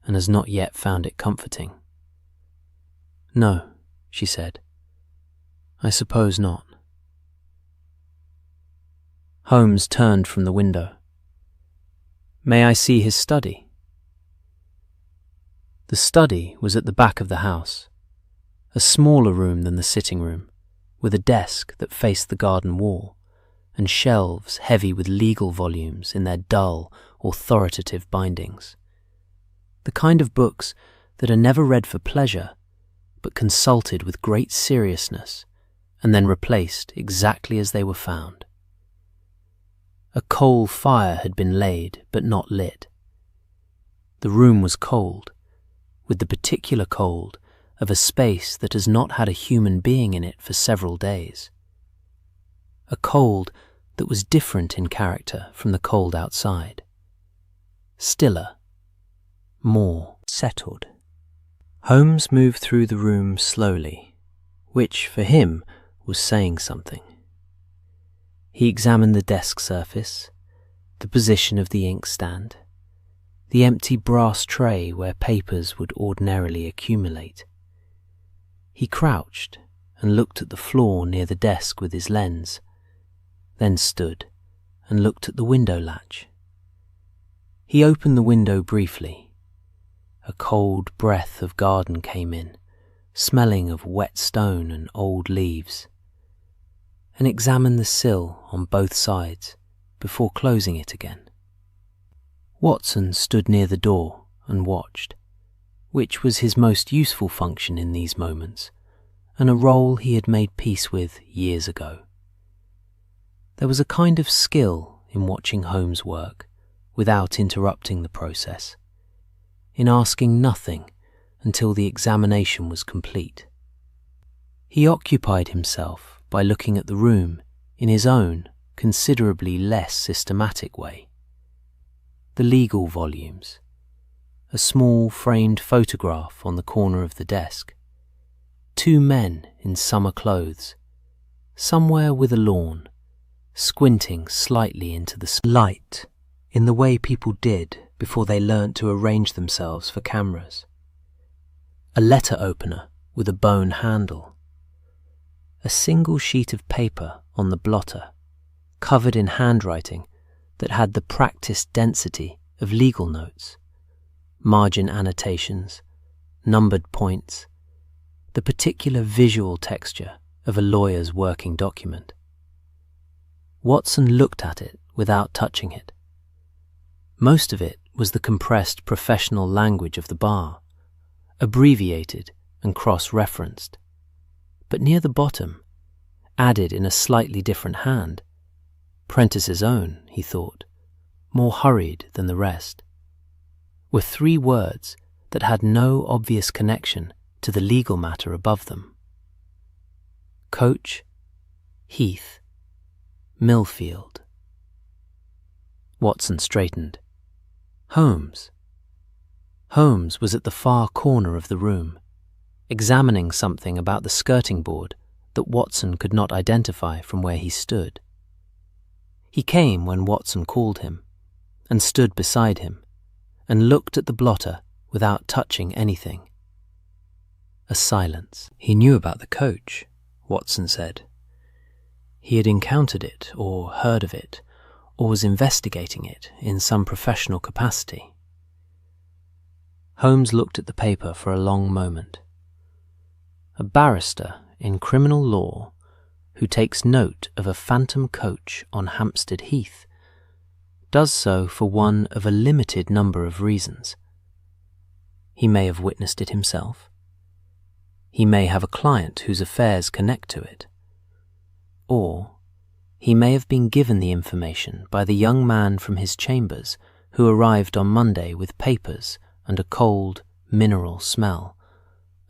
and has not yet found it comforting. No, she said. I suppose not. Holmes turned from the window. May I see his study? The study was at the back of the house, a smaller room than the sitting room, with a desk that faced the garden wall, and shelves heavy with legal volumes in their dull, authoritative bindings. The kind of books that are never read for pleasure, but consulted with great seriousness, and then replaced exactly as they were found. A coal fire had been laid, but not lit. The room was cold, with the particular cold of a space that has not had a human being in it for several days. A cold that was different in character from the cold outside. Stiller, more settled. Holmes moved through the room slowly, which for him was saying something. He examined the desk surface, the position of the inkstand, the empty brass tray where papers would ordinarily accumulate. He crouched and looked at the floor near the desk with his lens, then stood and looked at the window latch. He opened the window briefly. A cold breath of garden came in, smelling of wet stone and old leaves, and examined the sill on both sides before closing it again. Watson stood near the door and watched, which was his most useful function in these moments, and a role he had made peace with years ago. There was a kind of skill in watching Holmes work without interrupting the process, in asking nothing until the examination was complete. He occupied himself by looking at the room in his own, considerably less systematic way. The legal volumes, a small framed photograph on the corner of the desk, two men in summer clothes, somewhere with a lawn, squinting slightly into the light in the way people did before they learnt to arrange themselves for cameras. A letter opener with a bone handle. A single sheet of paper on the blotter, covered in handwriting that had the practiced density of legal notes, margin annotations, numbered points, the particular visual texture of a lawyer's working document. Watson looked at it without touching it. Most of it was the compressed professional language of the bar, abbreviated and cross-referenced. But near the bottom, added in a slightly different hand, Prentice's own, he thought, more hurried than the rest, were three words that had no obvious connection to the legal matter above them. Coach, Heath, Millfield. Watson straightened. Holmes. Holmes was at the far corner of the room, examining something about the skirting board that Watson could not identify from where he stood. He came when Watson called him, and stood beside him, and looked at the blotter without touching anything. A silence. He knew about the coach, Watson said. He had encountered it, or heard of it, or was investigating it in some professional capacity. Holmes looked at the paper for a long moment. A barrister in criminal law who takes note of a phantom coach on Hampstead Heath does so for one of a limited number of reasons. He may have witnessed it himself. He may have a client whose affairs connect to it. Or he may have been given the information by the young man from his chambers who arrived on Monday with papers and a cold, mineral smell,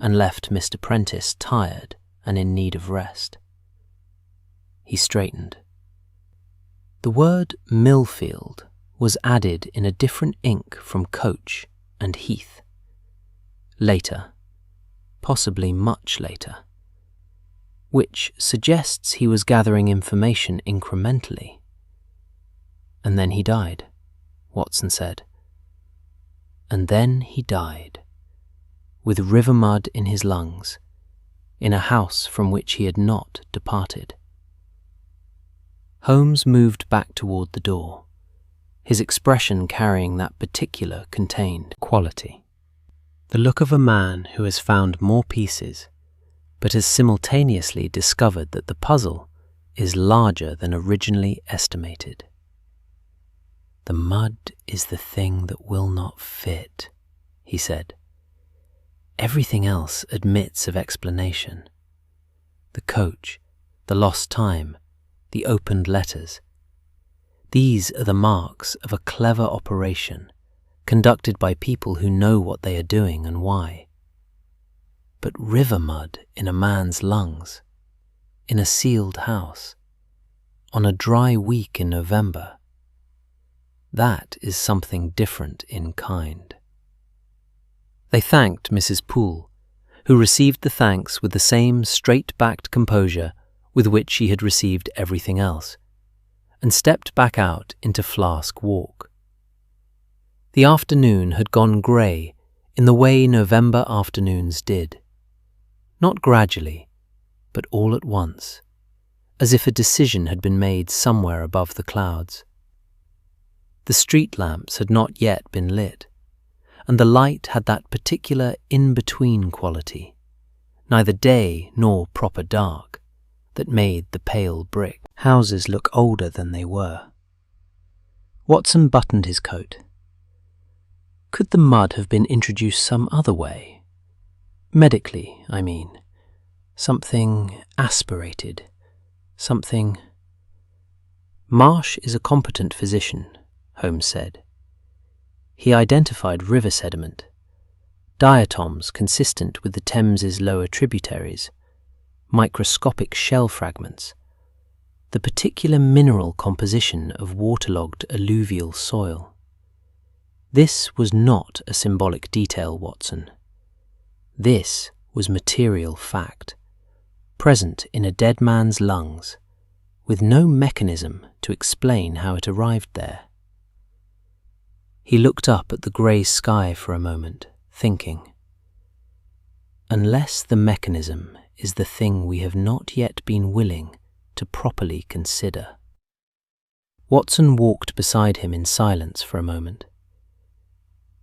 and left Mr. Prentice tired and in need of rest. He straightened. The word Millfield was added in a different ink from Coach and Heath. Later, possibly much later, which suggests he was gathering information incrementally. And then he died, Watson said. And then he died, with river mud in his lungs, in a house from which he had not departed. Holmes moved back toward the door, his expression carrying that particular contained quality. The look of a man who has found more pieces, but has simultaneously discovered that the puzzle is larger than originally estimated. "The mud is the thing that will not fit," he said. "Everything else admits of explanation. The coach, the lost time, the opened letters. These are the marks of a clever operation conducted by people who know what they are doing and why. But river mud in a man's lungs, in a sealed house, on a dry week in November, that is something different in kind." They thanked Mrs. Poole, who received the thanks with the same straight-backed composure with which she had received everything else, and stepped back out into Flask Walk. The afternoon had gone grey in the way November afternoons did, not gradually, but all at once, as if a decision had been made somewhere above the clouds. The street lamps had not yet been lit, and the light had that particular in-between quality, neither day nor proper dark, that made the pale brick houses look older than they were. Watson buttoned his coat. Could the mud have been introduced some other way? Medically, I mean. Something aspirated. Something... "Marsh is a competent physician," Holmes said. He identified river sediment, diatoms consistent with the Thames's lower tributaries, microscopic shell fragments, the particular mineral composition of waterlogged alluvial soil. This was not a symbolic detail, Watson. This was material fact, present in a dead man's lungs, with no mechanism to explain how it arrived there. He looked up at the grey sky for a moment, thinking. Unless the mechanism is the thing we have not yet been willing to properly consider. Watson walked beside him in silence for a moment.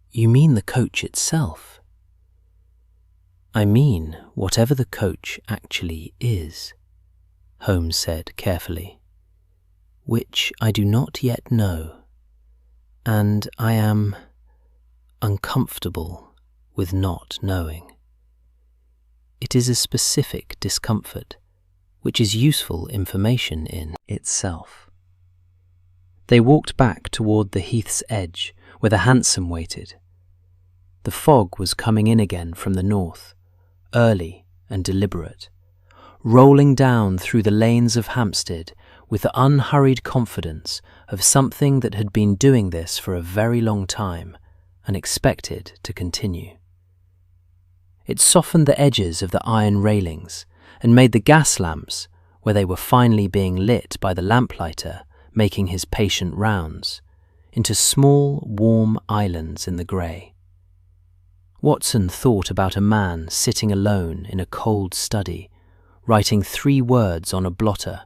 "You mean the coach itself?" "I mean whatever the coach actually is," Holmes said carefully, "which I do not yet know. And I am uncomfortable with not knowing. It is a specific discomfort, which is useful information in itself." They walked back toward the heath's edge, where the hansom waited. The fog was coming in again from the north, early and deliberate, rolling down through the lanes of Hampstead with the unhurried confidence of something that had been doing this for a very long time and expected to continue. It softened the edges of the iron railings and made the gas lamps, where they were finally being lit by the lamplighter making his patient rounds, into small, warm islands in the grey. Watson thought about a man sitting alone in a cold study, writing 3 words on a blotter: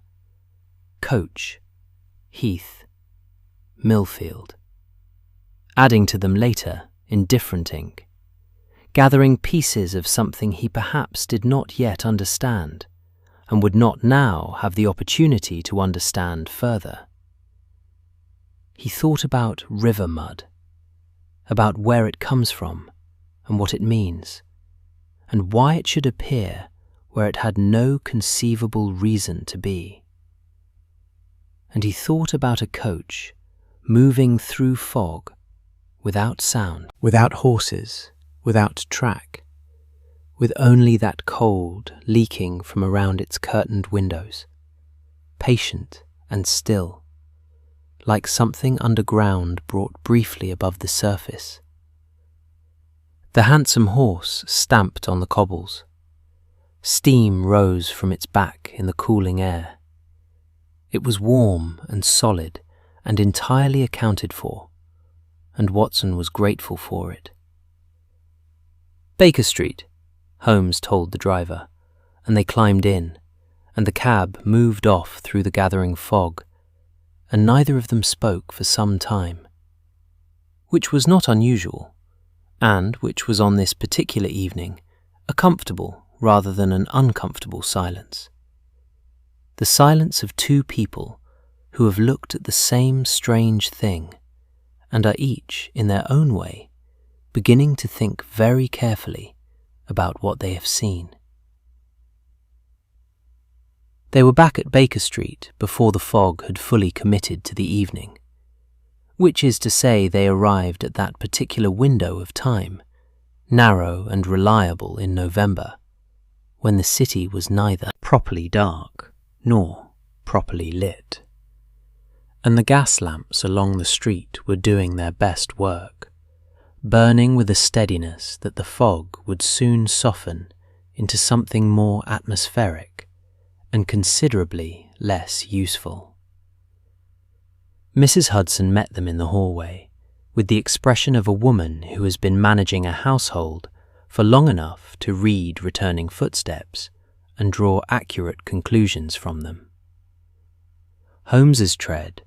Coach, Heath, Millfield, adding to them later in different ink, gathering pieces of something he perhaps did not yet understand, and would not now have the opportunity to understand further. He thought about river mud, about where it comes from and what it means, and why it should appear where it had no conceivable reason to be. And he thought about a coach moving through fog, without sound, without horses, without track, with only that cold leaking from around its curtained windows, patient and still, like something underground brought briefly above the surface. The handsome horse stamped on the cobbles. Steam rose from its back in the cooling air. It was warm and solid and entirely accounted for, and Watson was grateful for it. "Baker Street," Holmes told the driver, and they climbed in, and the cab moved off through the gathering fog, and neither of them spoke for some time, which was not unusual, and which was on this particular evening a comfortable rather than an uncomfortable silence. The silence of two people who have looked at the same strange thing and are each, in their own way, beginning to think very carefully about what they have seen. They were back at Baker Street before the fog had fully committed to the evening, which is to say they arrived at that particular window of time, narrow and reliable in November, when the city was neither properly dark nor properly lit, and the gas lamps along the street were doing their best work, burning with a steadiness that the fog would soon soften into something more atmospheric and considerably less useful. Mrs. Hudson met them in the hallway with the expression of a woman who has been managing a household for long enough to read returning footsteps and draw accurate conclusions from them. Holmes's tread,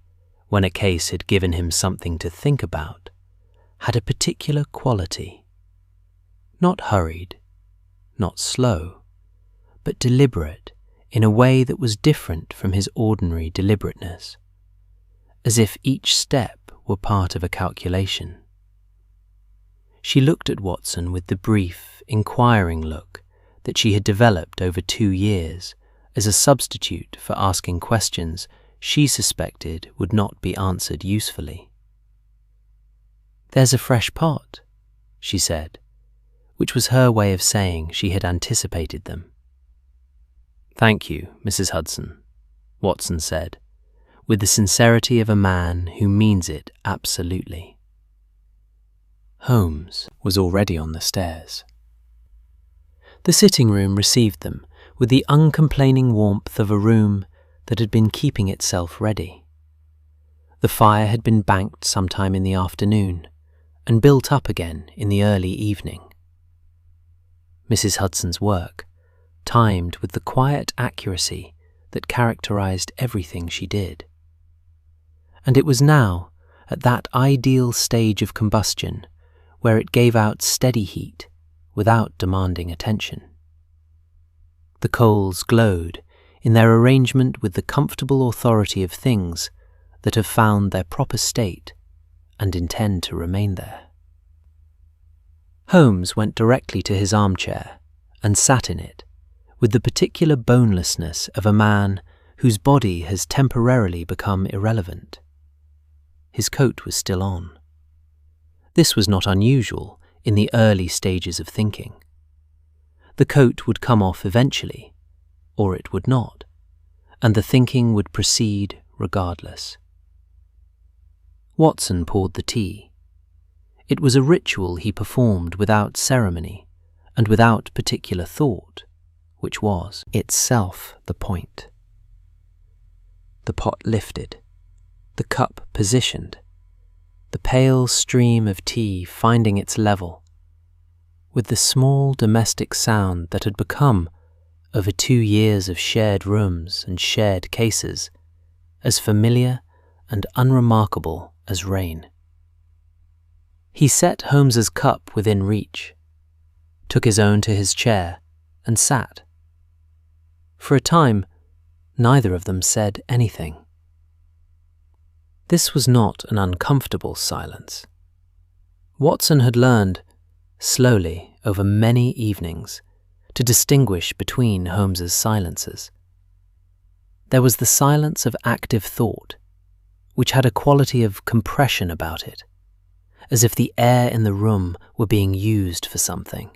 when a case had given him something to think about, had a particular quality. Not hurried, not slow, but deliberate in a way that was different from his ordinary deliberateness, as if each step were part of a calculation. She looked at Watson with the brief, inquiring look that she had developed over 2 years as a substitute for asking questions she suspected would not be answered usefully. "There's a fresh pot," she said, which was her way of saying she had anticipated them. "Thank you, Mrs. Hudson," Watson said, with the sincerity of a man who means it absolutely. Holmes was already on the stairs. The sitting room received them with the uncomplaining warmth of a room that had been keeping itself ready. The fire had been banked sometime in the afternoon and built up again in the early evening. Mrs. Hudson's work, timed with the quiet accuracy that characterized everything she did. And it was now at that ideal stage of combustion where it gave out steady heat without demanding attention. The coals glowed in their arrangement with the comfortable authority of things that have found their proper state and intend to remain there. Holmes went directly to his armchair and sat in it with the particular bonelessness of a man whose body has temporarily become irrelevant. His coat was still on. This was not unusual in the early stages of thinking. The coat would come off eventually, or it would not, and the thinking would proceed regardless. Watson poured the tea. It was a ritual he performed without ceremony and without particular thought, which was itself the point. The pot lifted, the cup positioned, the pale stream of tea finding its level, with the small domestic sound that had become, over 2 years of shared rooms and shared cases, as familiar and unremarkable as rain. He set Holmes's cup within reach, took his own to his chair, and sat. For a time, neither of them said anything. This was not an uncomfortable silence. Watson had learned, slowly over many evenings, to distinguish between Holmes's silences. There was the silence of active thought, which had a quality of compression about it, as if the air in the room were being used for something.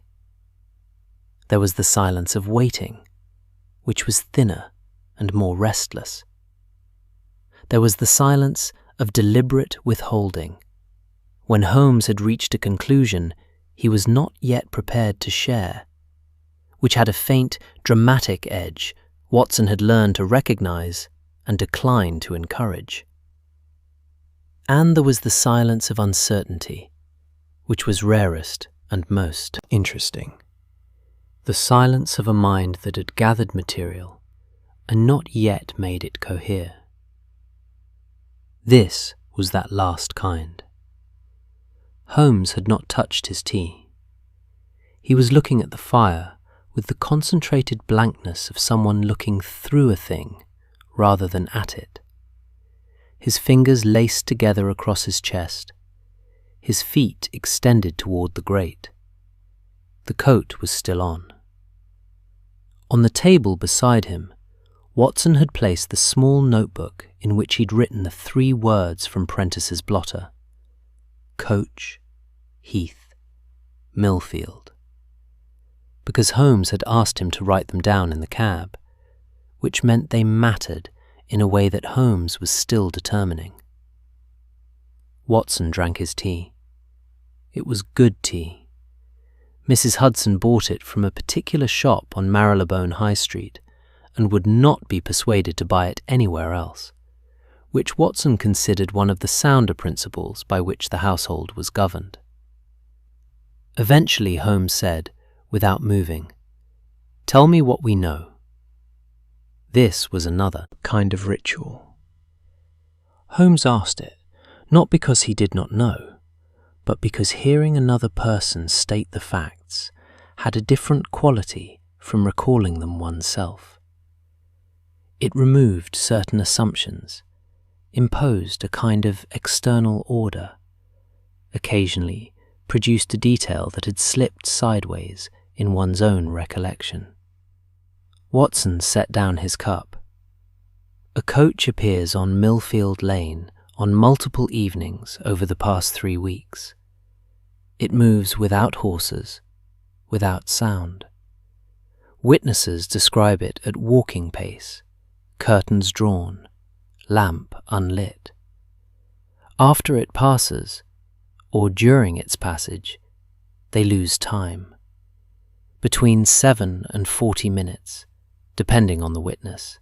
There was the silence of waiting, which was thinner and more restless. There was the silence of deliberate withholding, when Holmes had reached a conclusion he was not yet prepared to share, which had a faint, dramatic edge Watson had learned to recognize and decline to encourage. And there was the silence of uncertainty, which was rarest and most interesting. The silence of a mind that had gathered material and not yet made it cohere. This was that last kind. Holmes had not touched his tea. He was looking at the fire with the concentrated blankness of someone looking through a thing rather than at it. His fingers laced together across his chest, his feet extended toward the grate. The coat was still on. On the table beside him, Watson had placed the small notebook in which he'd written the 3 words from Prentice's blotter: Coach, Heath, Millfield. Because Holmes had asked him to write them down in the cab, which meant they mattered in a way that Holmes was still determining. Watson drank his tea. It was good tea. Mrs. Hudson bought it from a particular shop on Marylebone High Street and would not be persuaded to buy it anywhere else, which Watson considered one of the sounder principles by which the household was governed. Eventually Holmes said, without moving, "Tell me what we know." This was another kind of ritual. Holmes asked it, not because he did not know, but because hearing another person state the facts had a different quality from recalling them oneself. It removed certain assumptions, imposed a kind of external order, occasionally produced a detail that had slipped sideways in one's own recollection. Watson set down his cup. A coach appears on Millfield Lane on multiple evenings over the past 3 weeks. It moves without horses, without sound. Witnesses describe it at walking pace, curtains drawn, lamp unlit. After it passes, or during its passage, they lose time. Between 7 and 40 minutes, depending on the witness.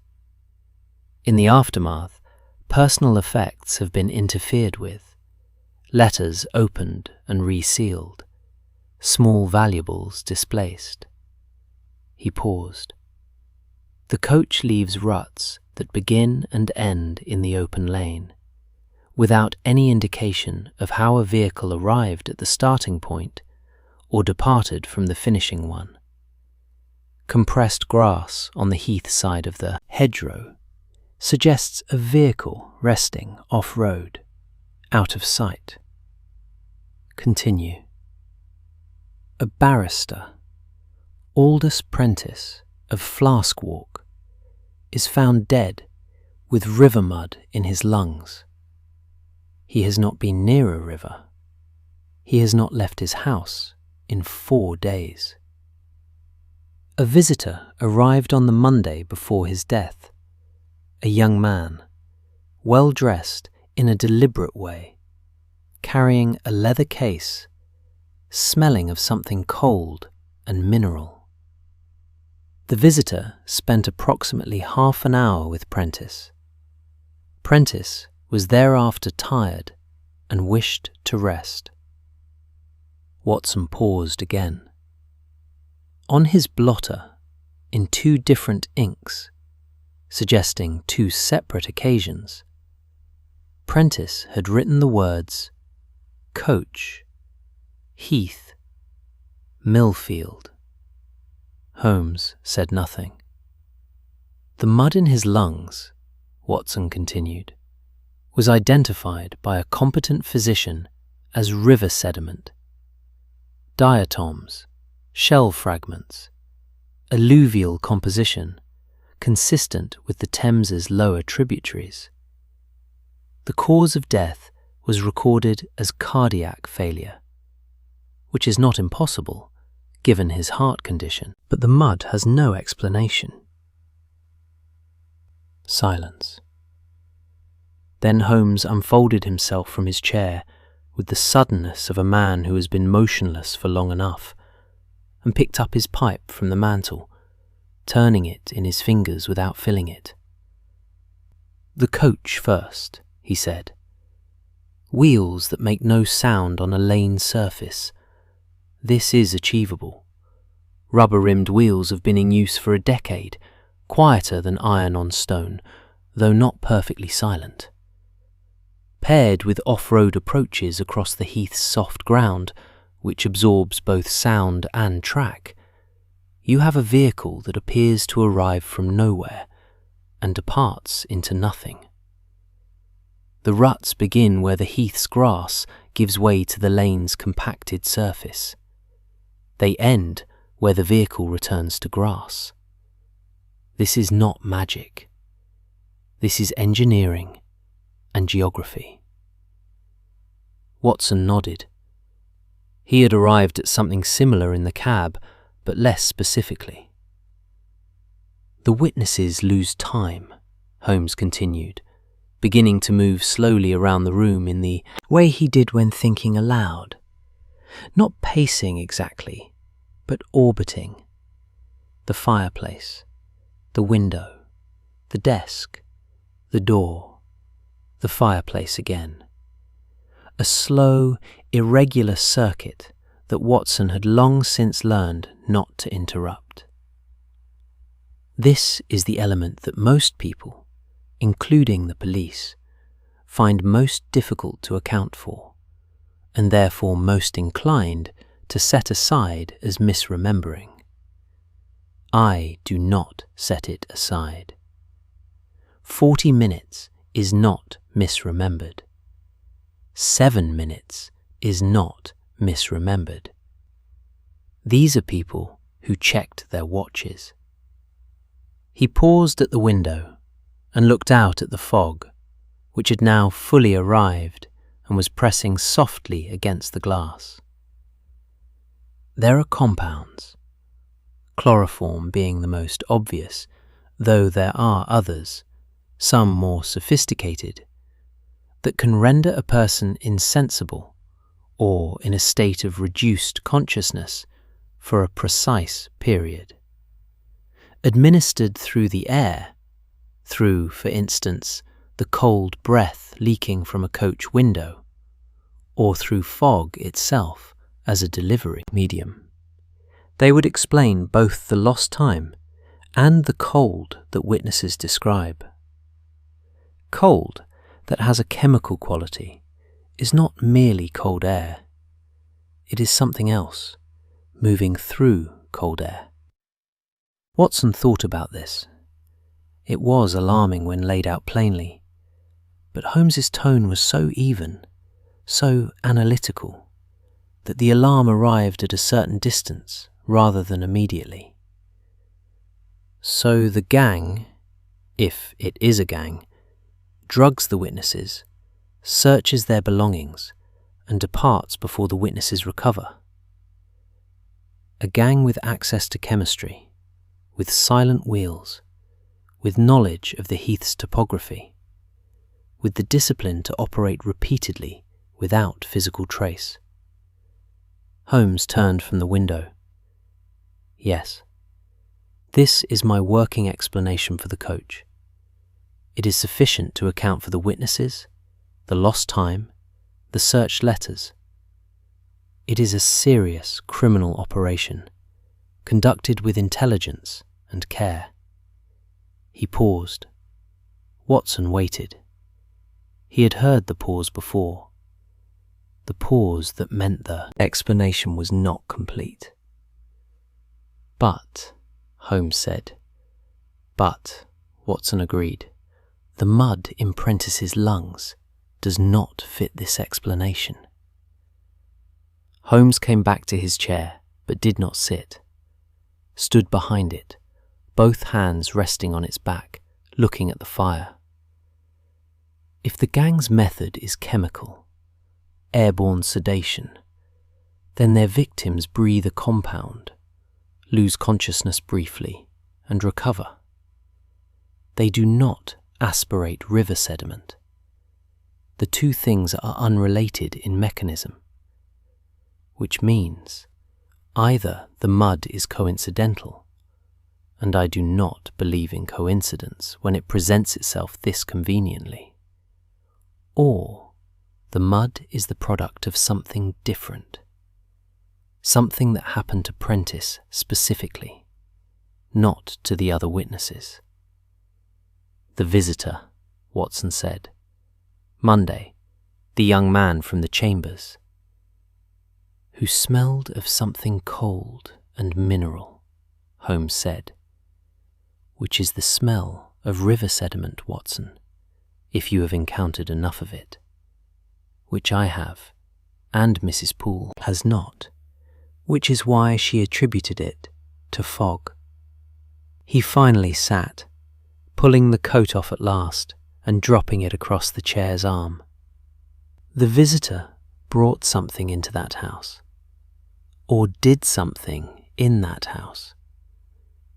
In the aftermath, personal effects have been interfered with, letters opened and resealed, small valuables displaced. He paused. The coach leaves ruts that begin and end in the open lane, without any indication of how a vehicle arrived at the starting point or departed from the finishing one. Compressed grass on the heath side of the hedgerow suggests a vehicle resting off-road, out of sight. Continue. A barrister, Aldous Prentice of Flask Walk, is found dead with river mud in his lungs. He has not been near a river. He has not left his house in 4 days. A visitor arrived on the Monday before his death. A young man, well dressed in a deliberate way, carrying a leather case, smelling of something cold and mineral. The visitor spent approximately half an hour with Prentice. Prentice was thereafter tired and wished to rest. Watson paused again. On his blotter, in 2 different inks, suggesting 2 separate occasions, Prentice had written the words Coach, Heath, Millfield. Holmes said nothing. The mud in his lungs, Watson continued, was identified by a competent physician as river sediment. Diatoms, shell fragments, alluvial composition, consistent with the Thames's lower tributaries. The cause of death was recorded as cardiac failure, which is not impossible given his heart condition, but the mud has no explanation. Silence. Then Holmes unfolded himself from his chair with the suddenness of a man who has been motionless for long enough, and picked up his pipe from the mantel, turning it in his fingers without filling it. "The coach first," he said. "Wheels that make no sound on a lane surface. This is achievable. Rubber-rimmed wheels have been in use for a decade, quieter than iron on stone, though not perfectly silent. Paired with off-road approaches across the heath's soft ground, which absorbs both sound and track, you have a vehicle that appears to arrive from nowhere and departs into nothing. The ruts begin where the heath's grass gives way to the lane's compacted surface. They end where the vehicle returns to grass. This is not magic. This is engineering and geography. Watson nodded. He had arrived at something similar in the cab, but less specifically. The witnesses lose time, Holmes continued, beginning to move slowly around the room in the way he did when thinking aloud. Not pacing exactly, but orbiting. The fireplace, the window, the desk, the door, the fireplace again. A slow, irregular circuit that Watson had long since learned not to interrupt. This is the element that most people, including the police, find most difficult to account for, and therefore most inclined to set aside as misremembering. I do not set it aside. 40 minutes is not misremembered. 7 minutes is not misremembered. These are people who checked their watches. He paused at the window and looked out at the fog, which had now fully arrived and was pressing softly against the glass. There are compounds, chloroform being the most obvious, though there are others, some more sophisticated, that can render a person insensible or in a state of reduced consciousness for a precise period. Administered through the air, through, for instance, the cold breath leaking from a coach window, or through fog itself as a delivery medium, they would explain both the lost time and the cold that witnesses describe. Cold that has a chemical quality is not merely cold air. It is something else, moving through cold air. Watson thought about this. It was alarming when laid out plainly, but Holmes's tone was so even, so analytical, that the alarm arrived at a certain distance rather than immediately. So the gang, if it is a gang, drugs the witnesses, searches their belongings, and departs before the witnesses recover. A gang with access to chemistry, with silent wheels, with knowledge of the heath's topography, with the discipline to operate repeatedly without physical trace. Holmes turned from the window. Yes, this is my working explanation for the coach. It is sufficient to account for the witnesses, the lost time, the searched letters. It is a serious criminal operation, conducted with intelligence and care. He paused. Watson waited. He had heard the pause before. The pause that meant the explanation was not complete. But, Holmes said. But, Watson agreed, the mud in Prentice's lungs does not fit this explanation. Holmes came back to his chair, but did not sit. Stood behind it, both hands resting on its back, looking at the fire. If the gang's method is chemical, airborne sedation, then their victims breathe a compound, lose consciousness briefly, and recover. They do not aspirate river sediment. The two things are unrelated in mechanism, which means either the mud is coincidental, and I do not believe in coincidence when it presents itself this conveniently, or the mud is the product of something different, something that happened to Prentice specifically, not to the other witnesses. The visitor, Watson said. Monday, the young man from the chambers, who smelled of something cold and mineral, Holmes said. Which is the smell of river sediment, Watson, if you have encountered enough of it. Which I have, and Mrs. Poole has not, which is why she attributed it to fog. He finally sat, pulling the coat off at last and dropping it across the chair's arm. The visitor brought something into that house, or did something in that house.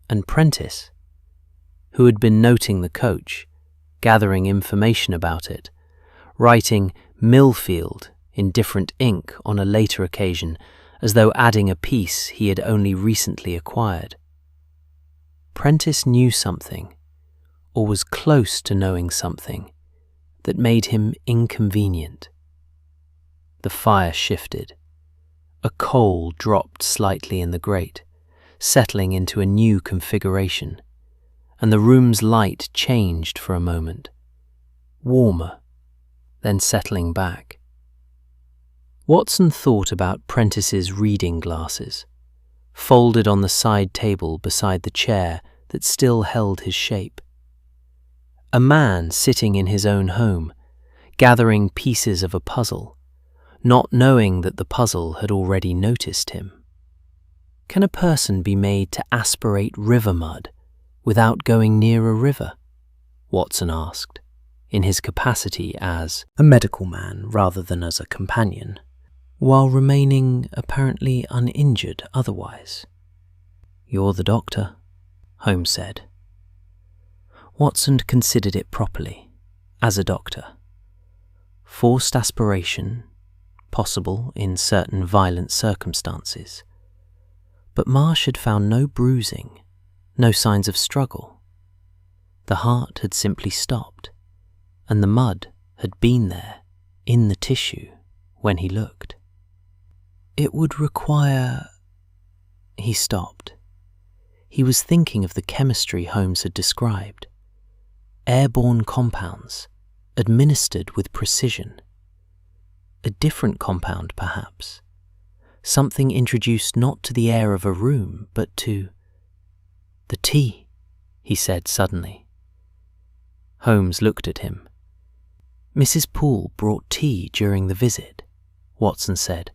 And Prentice, who had been noting the coach, gathering information about it, writing Millfield in different ink on a later occasion as though adding a piece he had only recently acquired. Prentice knew something, or was close to knowing something, that made him inconvenient. The fire shifted. A coal dropped slightly in the grate, settling into a new configuration, and the room's light changed for a moment, warmer, then settling back. Watson thought about Prentice's reading glasses, folded on the side table beside the chair that still held his shape. A man sitting in his own home, gathering pieces of a puzzle, not knowing that the puzzle had already noticed him. Can a person be made to aspirate river mud without going near a river? Watson asked, in his capacity as a medical man rather than as a companion, while remaining apparently uninjured otherwise. You're the doctor, Holmes said. Watson considered it properly, as a doctor. Forced aspiration, possible in certain violent circumstances. But Marsh had found no bruising, no signs of struggle. The heart had simply stopped, and the mud had been there, in the tissue, when he looked. It would require... He stopped. He was thinking of the chemistry Holmes had described. Airborne compounds, administered with precision. A different compound, perhaps. Something introduced not to the air of a room, but to... The tea, he said suddenly. Holmes looked at him. Mrs. Poole brought tea during the visit, Watson said,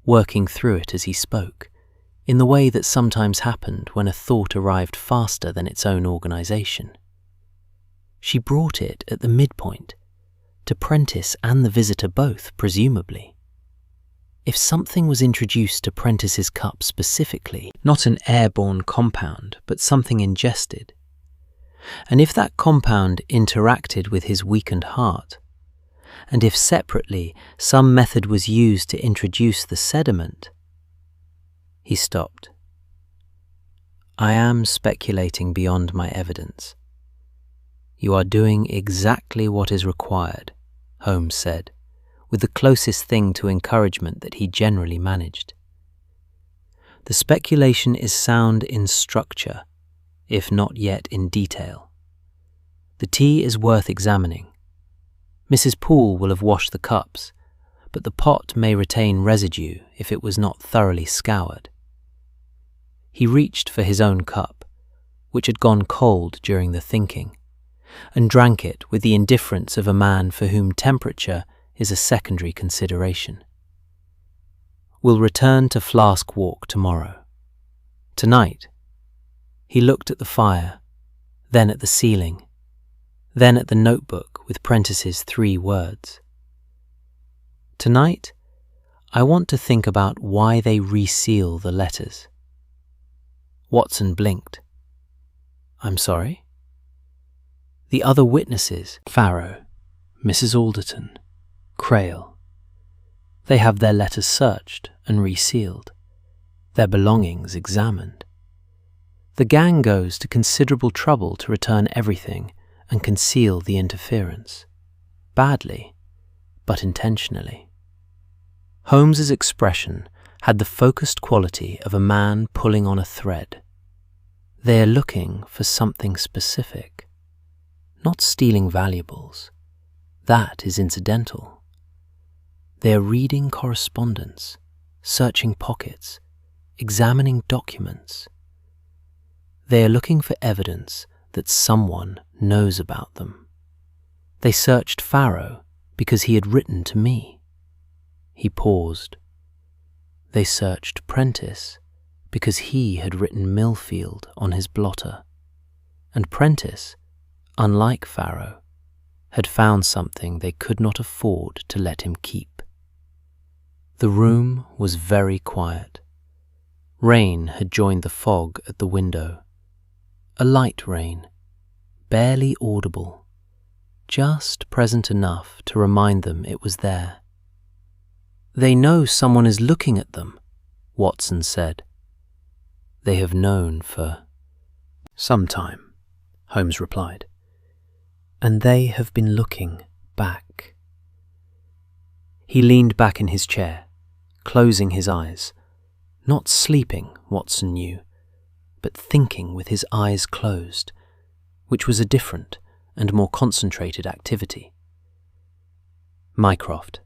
working through it as he spoke, in the way that sometimes happened when a thought arrived faster than its own organization. She brought it at the midpoint, to Prentice and the visitor both, presumably. If something was introduced to Prentice's cup specifically, not an airborne compound, but something ingested, and if that compound interacted with his weakened heart, and if separately some method was used to introduce the sediment... He stopped. I am speculating beyond my evidence. You are doing exactly what is required, Holmes said, with the closest thing to encouragement that he generally managed. The speculation is sound in structure, if not yet in detail. The tea is worth examining. Mrs. Poole will have washed the cups, but the pot may retain residue if it was not thoroughly scoured. He reached for his own cup, which had gone cold during the thinking, and drank it with the indifference of a man for whom temperature is a secondary consideration. We'll return to Flask Walk tomorrow. Tonight, he looked at the fire, then at the ceiling, then at the notebook with Prentice's 3 words. Tonight, I want to think about why they reseal the letters. Watson blinked. I'm sorry? The other witnesses, Farrow, Mrs. Alderton, Crail, they have their letters searched and resealed, their belongings examined. The gang goes to considerable trouble to return everything and conceal the interference. Badly, but intentionally. Holmes's expression had the focused quality of a man pulling on a thread. They are looking for something specific. Not stealing valuables. That is incidental. They are reading correspondence, searching pockets, examining documents. They are looking for evidence that someone knows about them. They searched Pharaoh because he had written to me. He paused. They searched Prentice because he had written Millfield on his blotter. And Prentice, unlike Pharaoh, had found something they could not afford to let him keep. The room was very quiet. Rain had joined the fog at the window. A light rain, barely audible, just present enough to remind them it was there. "They know someone is looking at them," Watson said. "They have known for some time," Holmes replied. "And they have been looking back." He leaned back in his chair, closing his eyes, not sleeping, Watson knew, but thinking with his eyes closed, which was a different and more concentrated activity. "Mycroft,"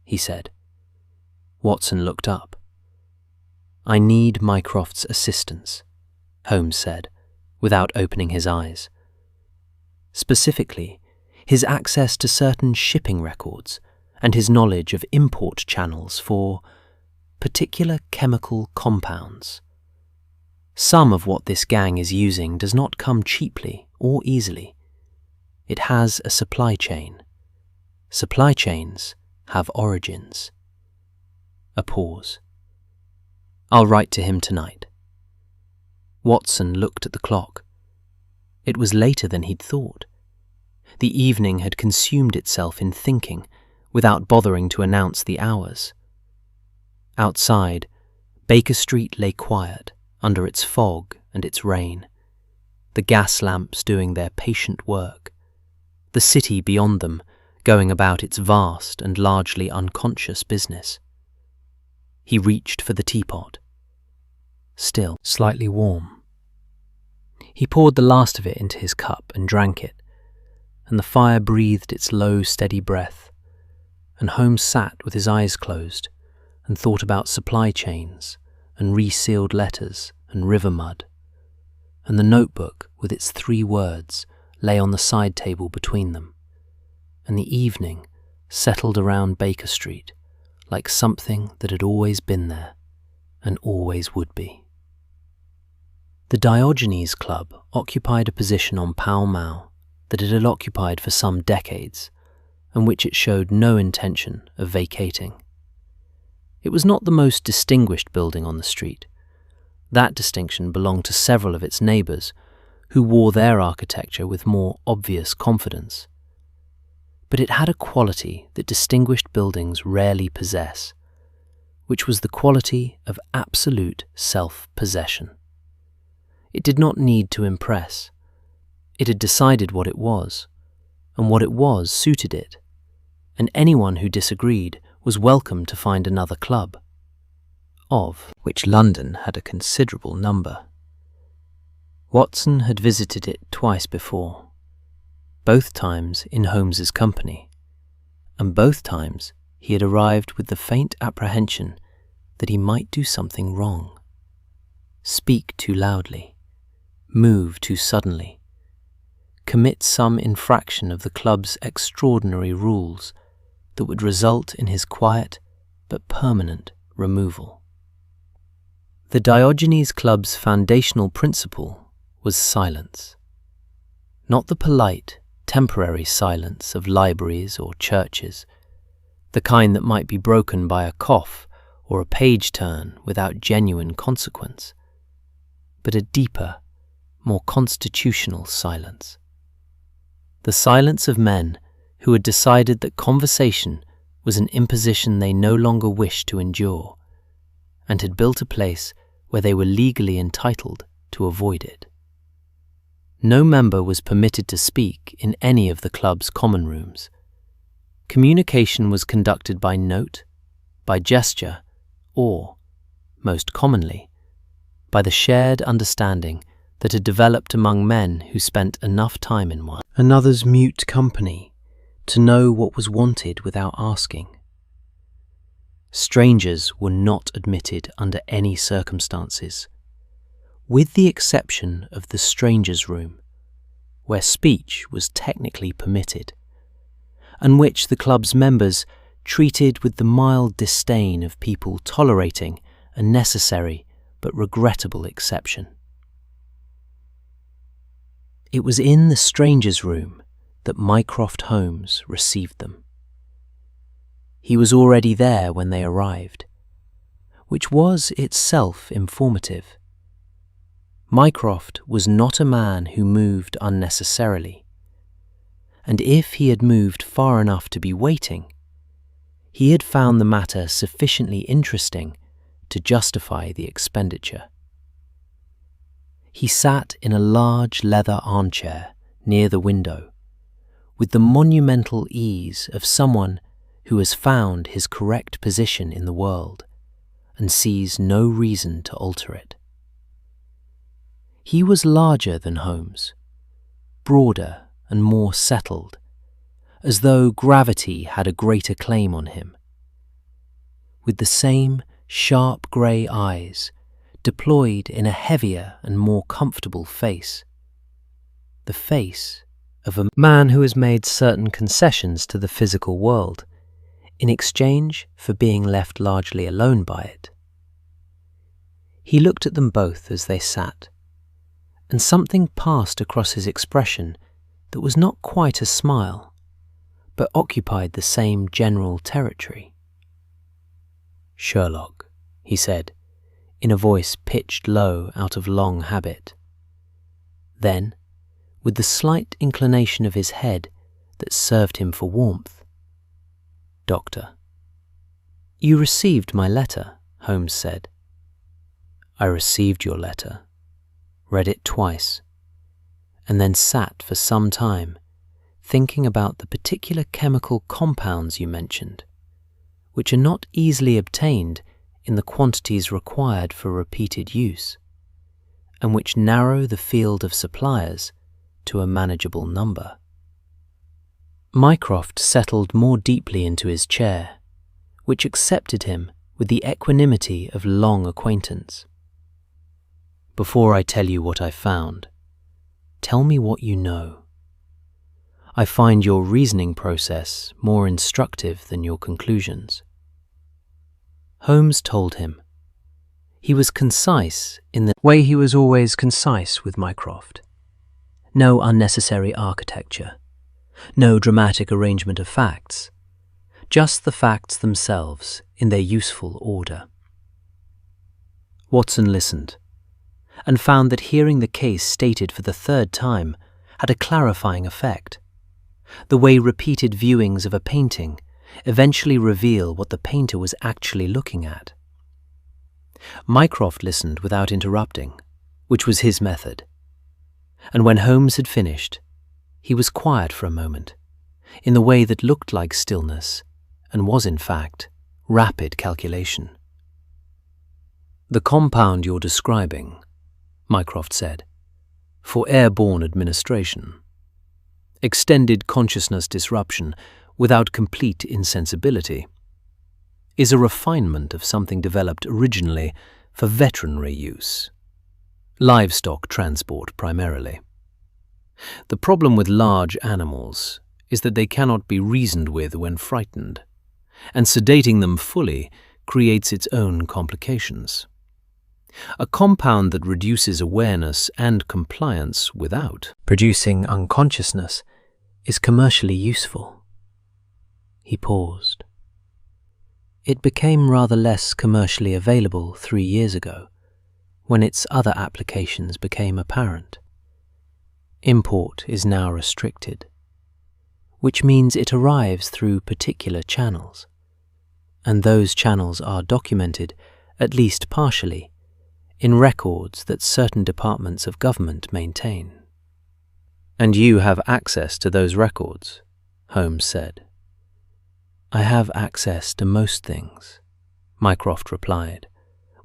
he said. Watson looked up. "I need Mycroft's assistance," Holmes said, without opening his eyes. "Specifically, his access to certain shipping records and his knowledge of import channels for particular chemical compounds. Some of what this gang is using does not come cheaply or easily. It has a supply chain. Supply chains have origins." A pause. "I'll write to him tonight." Watson looked at the clock. It was later than he'd thought. The evening had consumed itself in thinking, without bothering to announce the hours. Outside, Baker Street lay quiet under its fog and its rain, the gas lamps doing their patient work, the city beyond them going about its vast and largely unconscious business. He reached for the teapot. Still slightly warm. He poured the last of it into his cup and drank it, and the fire breathed its low, steady breath, and Holmes sat with his eyes closed and thought about supply chains and resealed letters and river mud, and the notebook with its 3 words lay on the side table between them, and the evening settled around Baker Street like something that had always been there and always would be. The Diogenes Club occupied a position on Pall Mall that it had occupied for some decades, and which it showed no intention of vacating. It was not the most distinguished building on the street. That distinction belonged to several of its neighbours, who wore their architecture with more obvious confidence. But it had a quality that distinguished buildings rarely possess, which was the quality of absolute self-possession. It did not need to impress. It had decided what it was, and what it was suited it, and anyone who disagreed was welcome to find another club, of which London had a considerable number. Watson had visited it twice before, both times in Holmes's company, and both times he had arrived with the faint apprehension that he might do something wrong, speak too loudly, move too suddenly, commit some infraction of the club's extraordinary rules that would result in his quiet but permanent removal. The Diogenes Club's foundational principle was silence. Not the polite, temporary silence of libraries or churches, the kind that might be broken by a cough or a page turn without genuine consequence, but a deeper, more constitutional silence. The silence of men who had decided that conversation was an imposition they no longer wished to endure, and had built a place where they were legally entitled to avoid it. No member was permitted to speak in any of the club's common rooms. Communication was conducted by note, by gesture, or, most commonly, by the shared understanding that had developed among men who spent enough time in one another's mute company to know what was wanted without asking. Strangers were not admitted under any circumstances. with the exception of the strangers' room, where speech was technically permitted, and which the club's members treated with the mild disdain of people tolerating a necessary but regrettable exception. It was in the strangers' room that Mycroft Holmes received them. He was already there when they arrived, which was itself informative. Mycroft was not a man who moved unnecessarily, and if he had moved far enough to be waiting, he had found the matter sufficiently interesting to justify the expenditure. He sat in a large leather armchair near the window, with the monumental ease of someone who has found his correct position in the world and sees no reason to alter it. He was larger than Holmes, broader and more settled, as though gravity had a greater claim on him, with the same sharp grey eyes deployed in a heavier and more comfortable face, the face of a man who has made certain concessions to the physical world in exchange for being left largely alone by it. He looked at them both as they sat, and something passed across his expression that was not quite a smile, but occupied the same general territory. "Sherlock," he said, in a voice pitched low out of long habit. Then, with the slight inclination of his head that served him for warmth, "Doctor." "You received my letter," Holmes said. "I received your letter, read it twice, and then sat for some time thinking about the particular chemical compounds you mentioned, which are not easily obtained in the quantities required for repeated use, and which narrow the field of suppliers to a manageable number." Mycroft settled more deeply into his chair, which accepted him with the equanimity of long acquaintance. "Before I tell you what I found, tell me what you know. I find your reasoning process more instructive than your conclusions." Holmes told him. He was concise in the way he was always concise with Mycroft. No unnecessary architecture, no dramatic arrangement of facts, just the facts themselves in their useful order. Watson listened, and found that hearing the case stated for the third time had a clarifying effect, the way repeated viewings of a painting eventually reveal what the painter was actually looking at. Mycroft listened without interrupting, which was his method, and when Holmes had finished, he was quiet for a moment, in the way that looked like stillness and was in fact rapid calculation. "The compound you're describing," Mycroft said, "for airborne administration, extended consciousness disruption without complete insensibility, is a refinement of something developed originally for veterinary use, livestock transport primarily. The problem with large animals is that they cannot be reasoned with when frightened, and sedating them fully creates its own complications. A compound that reduces awareness and compliance without producing unconsciousness is commercially useful." He paused. "It became rather less commercially available 3 years ago, when its other applications became apparent. Import is now restricted, which means it arrives through particular channels, and those channels are documented, at least partially, in records that certain departments of government maintain." "And you have access to those records," Holmes said. "I have access to most things," Mycroft replied,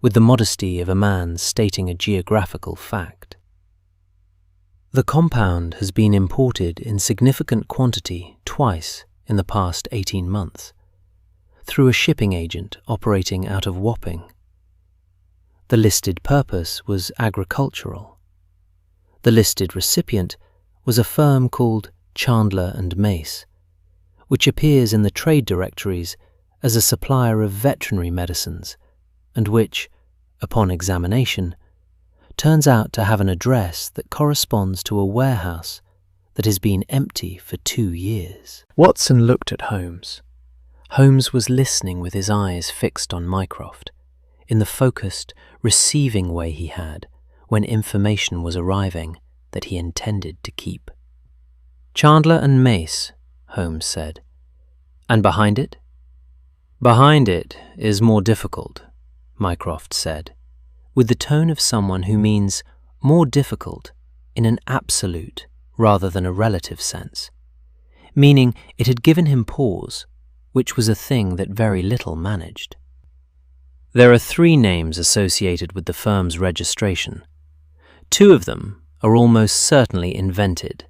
with the modesty of a man stating a geographical fact. "The compound has been imported in significant quantity twice in the past 18 months, through a shipping agent operating out of Wapping. The listed purpose was agricultural. The listed recipient was a firm called Chandler and Mace, which appears in the trade directories as a supplier of veterinary medicines and which, upon examination, turns out to have an address that corresponds to a warehouse that has been empty for 2 years. Watson looked at Holmes. Holmes was listening with his eyes fixed on Mycroft, in the focused, receiving way he had when information was arriving that he intended to keep. "Chandler and Mace," Holmes said. "And behind it?" "Behind it is more difficult," Mycroft said, with the tone of someone who means more difficult in an absolute rather than a relative sense, meaning it had given him pause, which was a thing that very little managed. "There are 3 names associated with the firm's registration. 2 of them are almost certainly invented.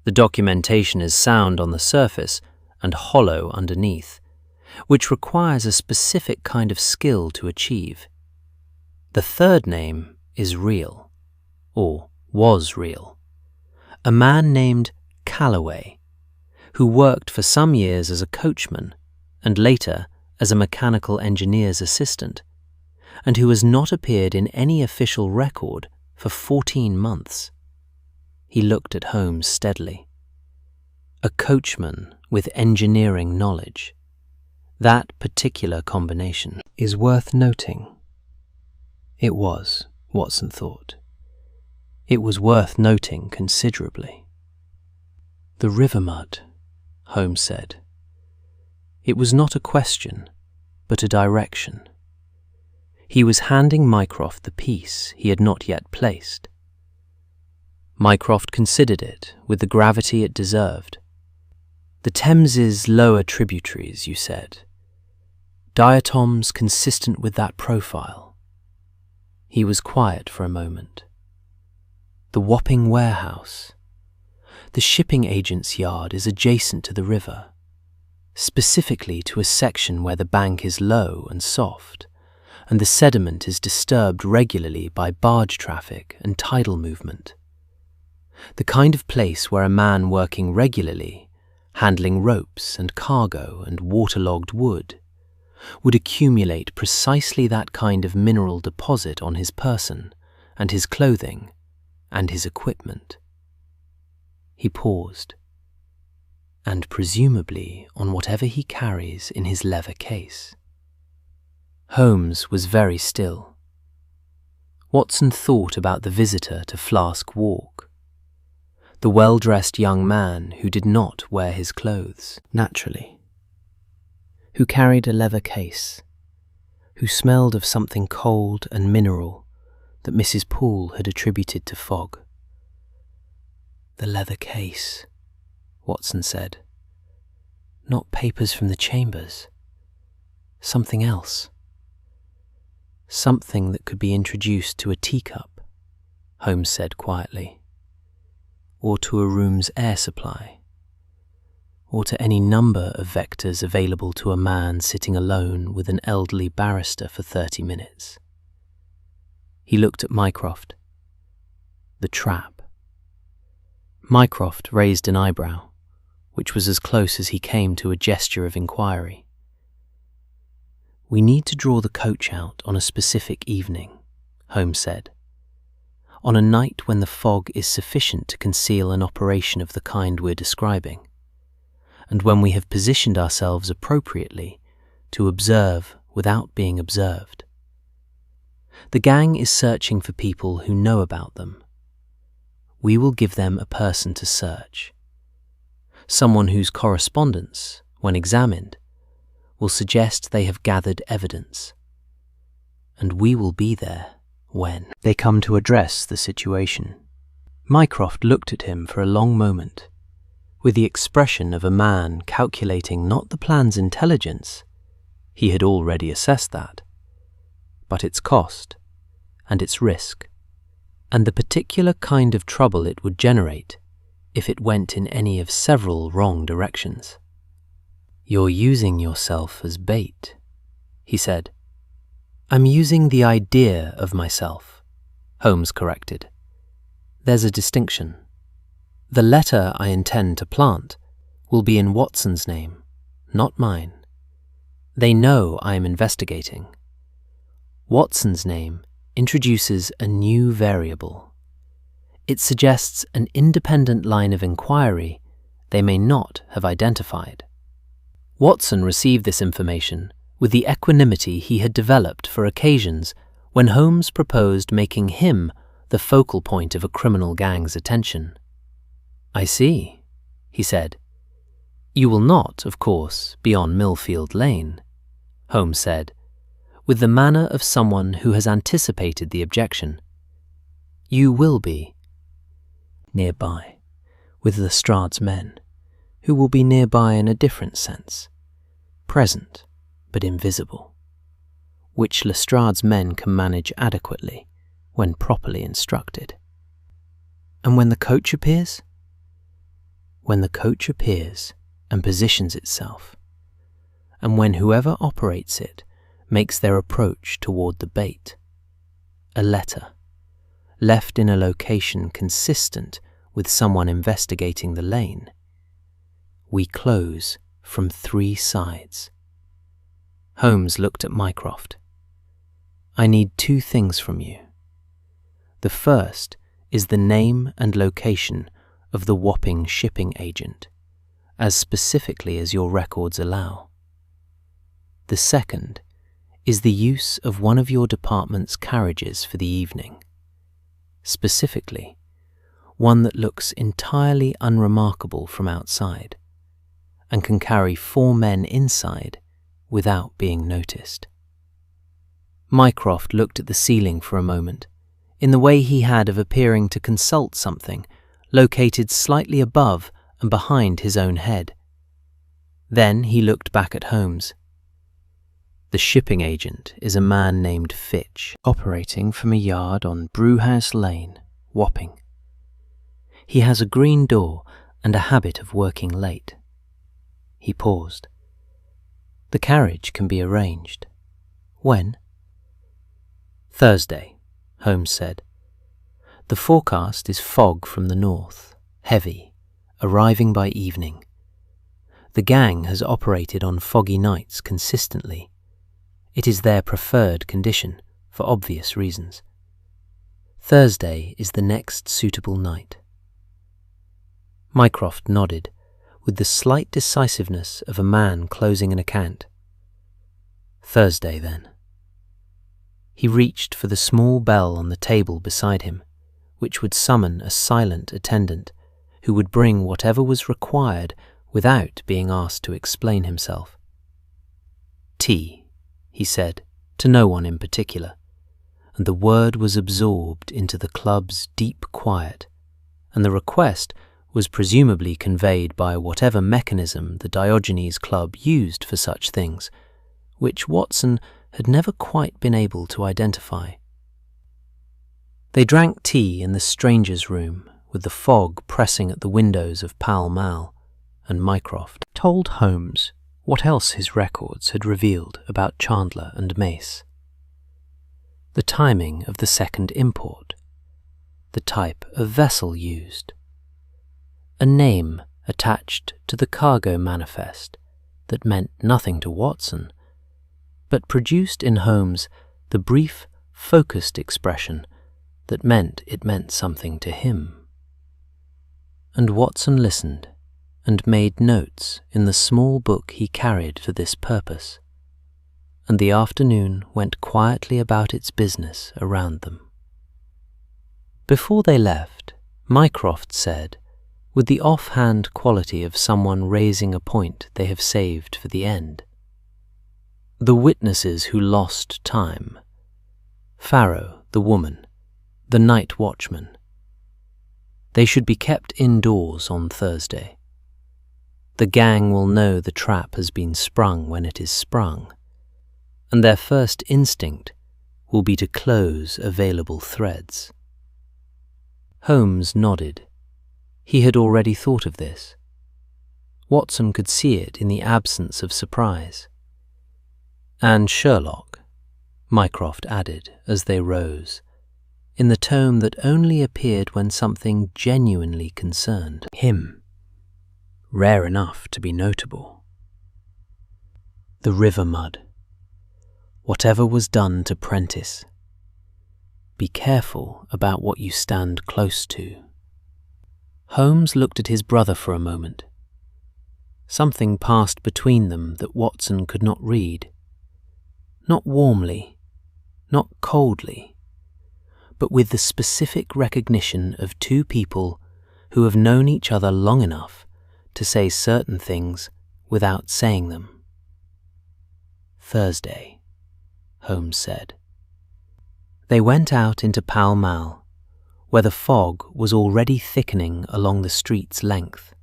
The documentation is sound on the surface and hollow underneath, which requires a specific kind of skill to achieve. The 3rd name is real, or was real. A man named Calloway, who worked for some years as a coachman and later as a mechanical engineer's assistant, and who has not appeared in any official record for 14 months. He looked at Holmes steadily. A coachman with engineering knowledge. That particular combination is worth noting. It was, Watson thought. It was worth noting considerably. "The river mud," Holmes said. It was not a question, but a direction. He was handing Mycroft the piece he had not yet placed. Mycroft considered it with the gravity it deserved. "The Thames's lower tributaries, you said. Diatoms consistent with that profile." He was quiet for a moment. "The Wapping warehouse. The shipping agent's yard is adjacent to the river, specifically to a section where the bank is low and soft, and the sediment is disturbed regularly by barge traffic and tidal movement. The kind of place where a man working regularly, handling ropes and cargo and waterlogged wood, would accumulate precisely that kind of mineral deposit on his person and his clothing and his equipment." He paused. "And presumably on whatever he carries in his leather case." Holmes was very still. Watson thought about the visitor to Flask Walk, the well-dressed young man who did not wear his clothes naturally, who carried a leather case, who smelled of something cold and mineral that Mrs. Poole had attributed to fog. "The leather case," Watson said. "Not papers from the chambers. Something else. Something that could be introduced to a teacup," Holmes said quietly, "or to a room's air supply, or to any number of vectors available to a man sitting alone with an elderly barrister for 30 minutes. He looked at Mycroft. "The trap." Mycroft raised an eyebrow, which was as close as he came to a gesture of inquiry. "We need to draw the coach out on a specific evening," Holmes said. "On a night when the fog is sufficient to conceal an operation of the kind we're describing, and when we have positioned ourselves appropriately to observe without being observed. The gang is searching for people who know about them. We will give them a person to search, someone whose correspondence, when examined, will suggest they have gathered evidence, and we will be there when they come to address the situation." Mycroft looked at him for a long moment, with the expression of a man calculating not the plan's intelligence, he had already assessed that, but its cost and its risk, and the particular kind of trouble it would generate if it went in any of several wrong directions. "You're using yourself as bait," he said. I'm using the idea of myself, Holmes corrected. There's a distinction. The letter I intend to plant will be in Watson's name, not mine. They know I am investigating. Watson's name introduces a new variable. It suggests an independent line of inquiry they may not have identified. Watson received this information with the equanimity he had developed for occasions when Holmes proposed making him the focal point of a criminal gang's attention. "I see," he said. "You will not, of course, be on Millfield Lane," Holmes said, with the manner of someone who has anticipated the objection. "You will be nearby, with Lestrade's men, who will be nearby in a different sense, present but invisible, which Lestrade's men can manage adequately when properly instructed." "And when the coach appears?" "When the coach appears and positions itself, and when whoever operates it makes their approach toward the bait, a letter, left in a location consistent with someone investigating the lane, we close from 3 sides." Holmes looked at Mycroft. "I need 2 things from you. The first is the name and location of the Wapping shipping agent, as specifically as your records allow. The second is the use of one of your department's carriages for the evening, specifically one that looks entirely unremarkable from outside and can carry 4 men inside without being noticed." Mycroft looked at the ceiling for a moment, in the way he had of appearing to consult something located slightly above and behind his own head. Then he looked back at Holmes. "The shipping agent is a man named Fitch, operating from a yard on Brewhouse Lane, Wapping. He has a green door and a habit of working late." He paused. "The carriage can be arranged. When?" "Thursday," Holmes said. "The forecast is fog from the north, heavy, arriving by evening. The gang has operated on foggy nights consistently. It is their preferred condition, for obvious reasons. Thursday is the next suitable night." Mycroft nodded, with the slight decisiveness of a man closing an account. "Thursday, then." He reached for the small bell on the table beside him, which would summon a silent attendant who would bring whatever was required without being asked to explain himself. "Tea," he said, to no one in particular, and the word was absorbed into the club's deep quiet, and the request was presumably conveyed by whatever mechanism the Diogenes Club used for such things, which Watson had never quite been able to identify. They drank tea in the stranger's room, with the fog pressing at the windows of Pall Mall, and Mycroft told Holmes what else his records had revealed about Chandler and Mace. The timing of the second import, the type of vessel used, a name attached to the cargo manifest that meant nothing to Watson, but produced in Holmes the brief, focused expression that meant it meant something to him. And Watson listened and made notes in the small book he carried for this purpose, and the afternoon went quietly about its business around them. Before they left, Mycroft said, with the offhand quality of someone raising a point they have saved for the end, "The witnesses who lost time, Farrow, the woman, the night watchman, they should be kept indoors on Thursday. The gang will know the trap has been sprung when it is sprung, and their first instinct will be to close available threads." Holmes nodded. He had already thought of this. Watson could see it in the absence of surprise. "And Sherlock," Mycroft added as they rose, in the tone that only appeared when something genuinely concerned him, rare enough to be notable. The river mud. Whatever was done to Prentice. Be careful about what you stand close to. Holmes looked at his brother for a moment. Something passed between them that Watson could not read. Not warmly, not coldly, but with the specific recognition of two people who have known each other long enough to say certain things without saying them. Thursday, Holmes said. They went out into Pall Mall, where the fog was already thickening along the street's length,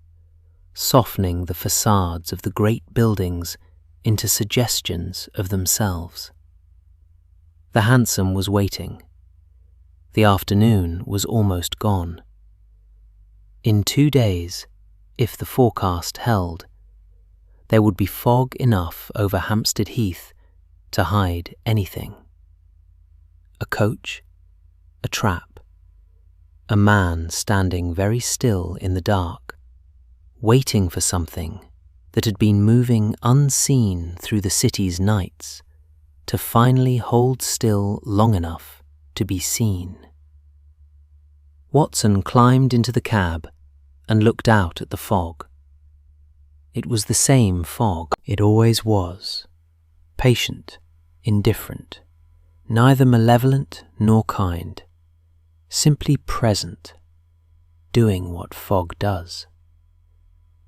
softening the facades of the great buildings into suggestions of themselves. The hansom was waiting. The afternoon was almost gone. In 2 days, if the forecast held, there would be fog enough over Hampstead Heath to hide anything. A coach, a trap, a man standing very still in the dark, waiting for something that had been moving unseen through the city's nights to finally hold still long enough to be seen. Watson climbed into the cab and looked out at the fog. It was the same fog it always was, patient, indifferent, neither malevolent nor kind, simply present, doing what fog does.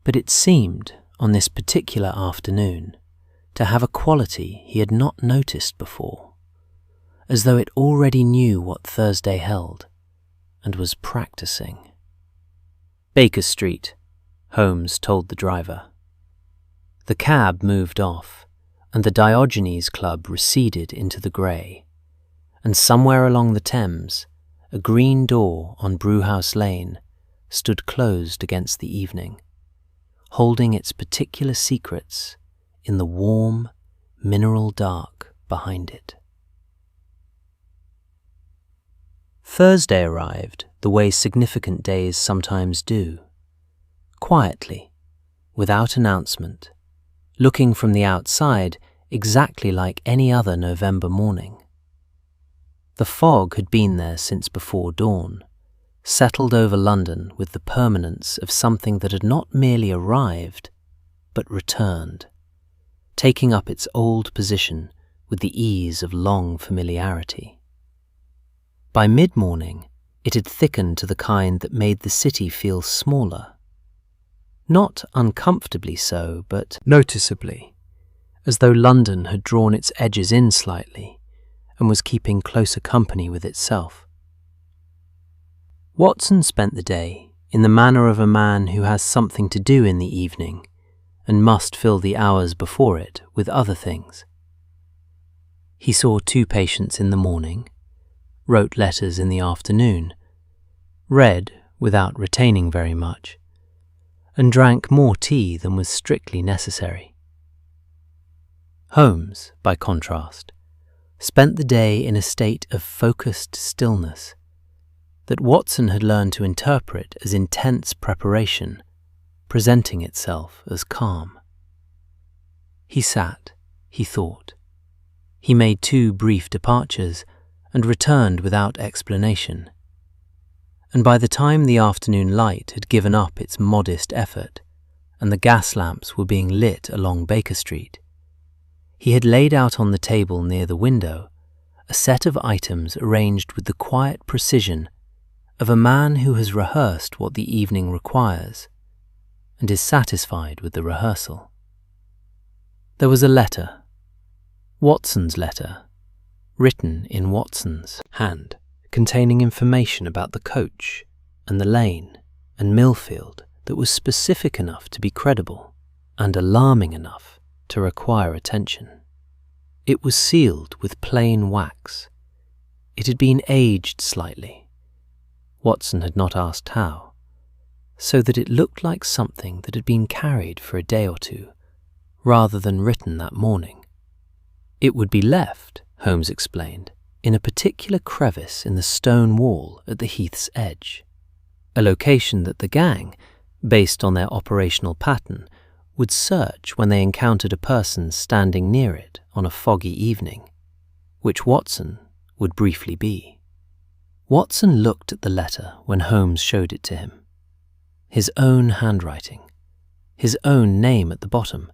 But it seemed, on this particular afternoon, to have a quality he had not noticed before, as though it already knew what Thursday held, and was practicing. Baker Street, Holmes told the driver. The cab moved off, and the Diogenes Club receded into the grey, and somewhere along the Thames, a green door on Brewhouse Lane stood closed against the evening, holding its particular secrets in the warm, mineral dark behind it. Thursday arrived the way significant days sometimes do, quietly, without announcement, looking from the outside exactly like any other November morning. The fog had been there since before dawn, settled over London with the permanence of something that had not merely arrived, but returned, taking up its old position with the ease of long familiarity. By mid-morning, it had thickened to the kind that made the city feel smaller. Not uncomfortably so, but noticeably, as though London had drawn its edges in slightly and was keeping closer company with itself. Watson spent the day in the manner of a man who has something to do in the evening and must fill the hours before it with other things. He saw 2 patients in the morning, wrote letters in the afternoon, read without retaining very much, and drank more tea than was strictly necessary. Holmes, by contrast, spent the day in a state of focused stillness that Watson had learned to interpret as intense preparation, presenting itself as calm. He sat, he thought. He made 2 brief departures and returned without explanation. And by the time the afternoon light had given up its modest effort and the gas lamps were being lit along Baker Street, he had laid out on the table near the window a set of items arranged with the quiet precision of a man who has rehearsed what the evening requires and is satisfied with the rehearsal. There was a letter, Watson's letter, written in Watson's hand, containing information about the coach and the lane and Millfield that was specific enough to be credible and alarming enough to require attention. It was sealed with plain wax. It had been aged slightly. Watson had not asked how, so that it looked like something that had been carried for a day or 2, rather than written that morning. It would be left, Holmes explained, in a particular crevice in the stone wall at the heath's edge, a location that the gang, based on their operational pattern, would search when they encountered a person standing near it on a foggy evening, which Watson would briefly be. Watson looked at the letter when Holmes showed it to him. His own handwriting, his own name at the bottom,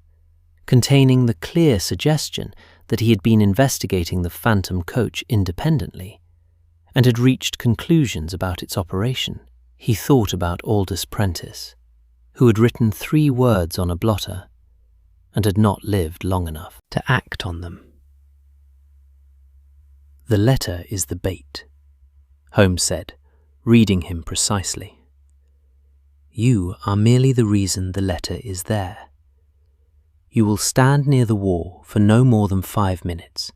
containing the clear suggestion that he had been investigating the Phantom Coach independently and had reached conclusions about its operation. He thought about Aldous Prentice, who had written 3 words on a blotter and had not lived long enough to act on them. "The letter is the bait," Holmes said, reading him precisely. "You are merely the reason the letter is there. You will stand near the wall for no more than 5 minutes,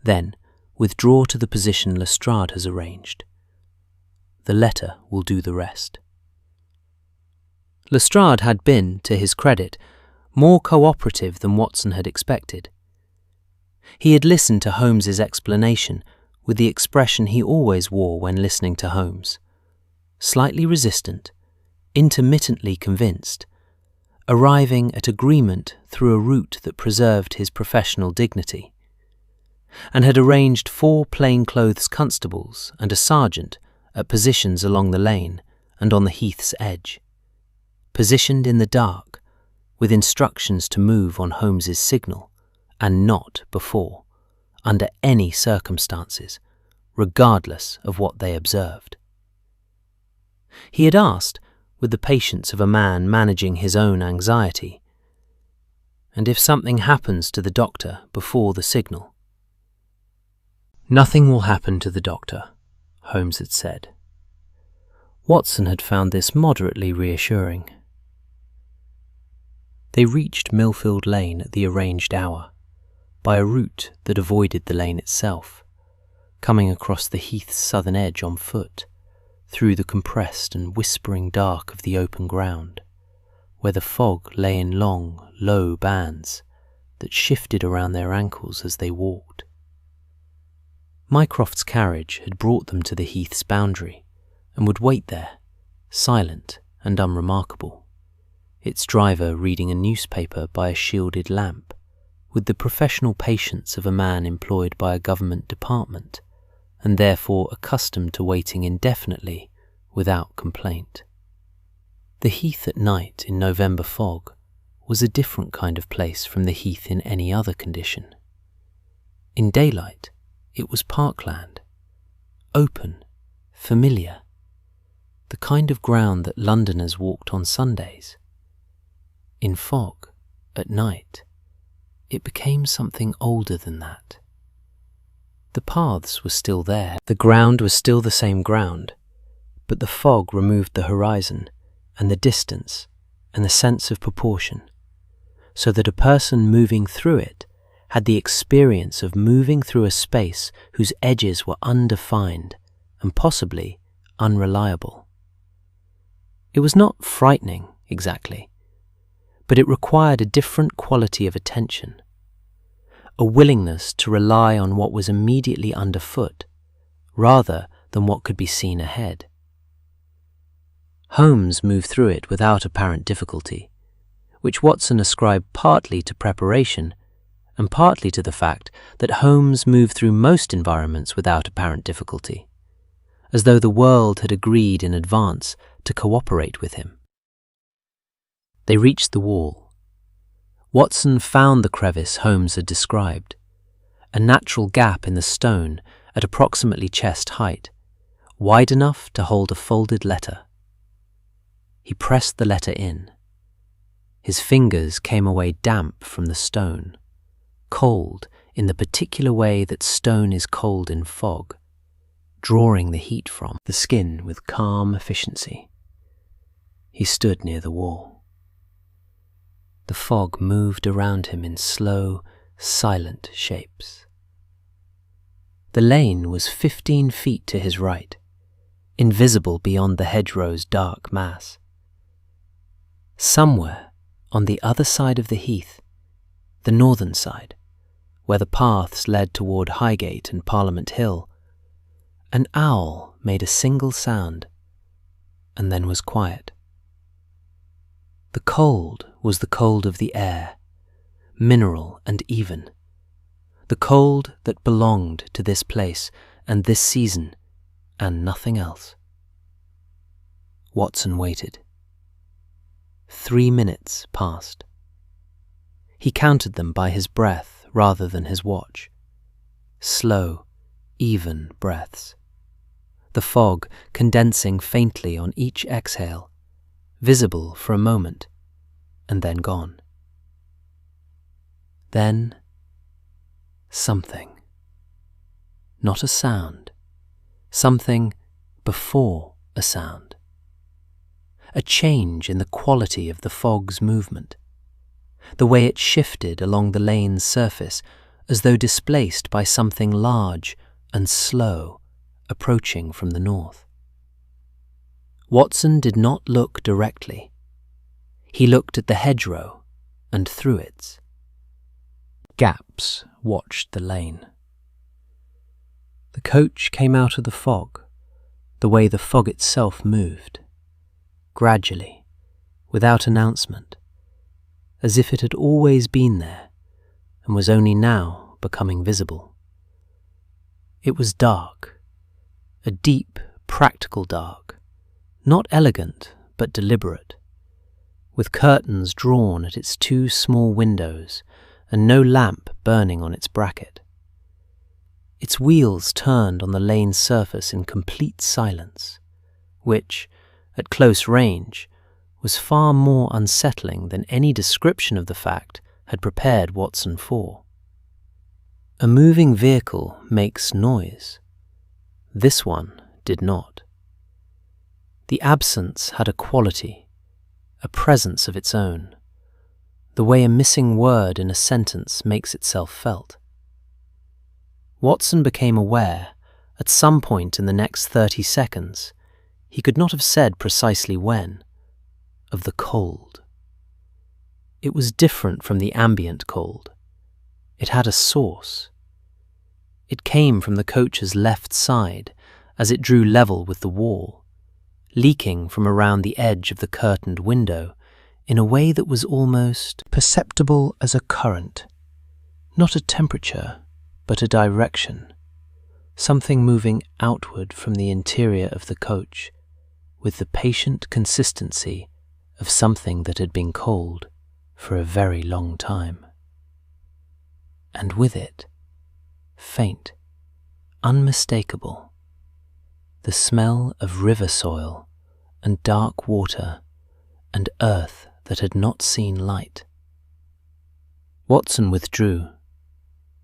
then withdraw to the position Lestrade has arranged. The letter will do the rest." Lestrade had been, to his credit, more cooperative than Watson had expected. He had listened to Holmes's explanation with the expression he always wore when listening to Holmes, slightly resistant, intermittently convinced, arriving at agreement through a route that preserved his professional dignity, and had arranged 4 plainclothes constables and a sergeant at positions along the lane and on the heath's edge, positioned in the dark, with instructions to move on Holmes's signal, and not before, under any circumstances, regardless of what they observed. He had asked, with the patience of a man managing his own anxiety, "And if something happens to the doctor before the signal?" "Nothing will happen to the doctor," Holmes had said. Watson had found this moderately reassuring. They reached Millfield Lane at the arranged hour, by a route that avoided the lane itself, coming across the heath's southern edge on foot, through the compressed and whispering dark of the open ground, where the fog lay in long, low bands that shifted around their ankles as they walked. Mycroft's carriage had brought them to the heath's boundary, and would wait there, silent and unremarkable, its driver reading a newspaper by a shielded lamp, with the professional patience of a man employed by a government department, and therefore accustomed to waiting indefinitely without complaint. The heath at night in November fog was a different kind of place from the heath in any other condition. In daylight, it was parkland, open, familiar, the kind of ground that Londoners walked on Sundays. In fog, at night, it became something older than that. The paths were still there, the ground was still the same ground, but the fog removed the horizon and the distance and the sense of proportion, so that a person moving through it had the experience of moving through a space whose edges were undefined and possibly unreliable. It was not frightening, exactly, but it required a different quality of attention, a willingness to rely on what was immediately underfoot, rather than what could be seen ahead. Holmes moved through it without apparent difficulty, which Watson ascribed partly to preparation and partly to the fact that Holmes moved through most environments without apparent difficulty, as though the world had agreed in advance to cooperate with him. They reached the wall. Watson found the crevice Holmes had described, a natural gap in the stone at approximately chest height, wide enough to hold a folded letter. He pressed the letter in. His fingers came away damp from the stone, cold in the particular way that stone is cold in fog, drawing the heat from the skin with calm efficiency. He stood near the wall. The fog moved around him in slow, silent shapes. The lane was 15 feet to his right, invisible beyond the hedgerow's dark mass. Somewhere on the other side of the heath, the northern side, where the paths led toward Highgate and Parliament Hill, an owl made a single sound and then was quiet. The cold was the cold of the air, mineral and even, the cold that belonged to this place and this season and nothing else. Watson waited. 3 minutes passed. He counted them by his breath rather than his watch. Slow, even breaths. The fog condensing faintly on each exhale, visible for a moment, and then gone. Then, something. Not a sound. Something before a sound. A change in the quality of the fog's movement, the way it shifted along the lane's surface as though displaced by something large and slow approaching from the north. Watson did not look directly. He looked at the hedgerow and through its gaps watched the lane. The coach came out of the fog, the way the fog itself moved, gradually, without announcement, as if it had always been there and was only now becoming visible. It was dark, a deep, practical dark, not elegant but deliberate, with curtains drawn at its 2 small windows and no lamp burning on its bracket. Its wheels turned on the lane's surface in complete silence, which, at close range, was far more unsettling than any description of the fact had prepared Watson for. A moving vehicle makes noise. This one did not. The absence had a quality, a presence of its own, the way a missing word in a sentence makes itself felt. Watson became aware, at some point in the next 30 seconds, he could not have said precisely when, of the cold. It was different from the ambient cold. It had a source. It came from the coach's left side as it drew level with the wall, leaking from around the edge of the curtained window in a way that was almost perceptible as a current, not a temperature, but a direction, something moving outward from the interior of the coach, with the patient consistency of something that had been cold for a very long time. And with it, faint, unmistakable, the smell of river soil and dark water and earth that had not seen light. Watson withdrew.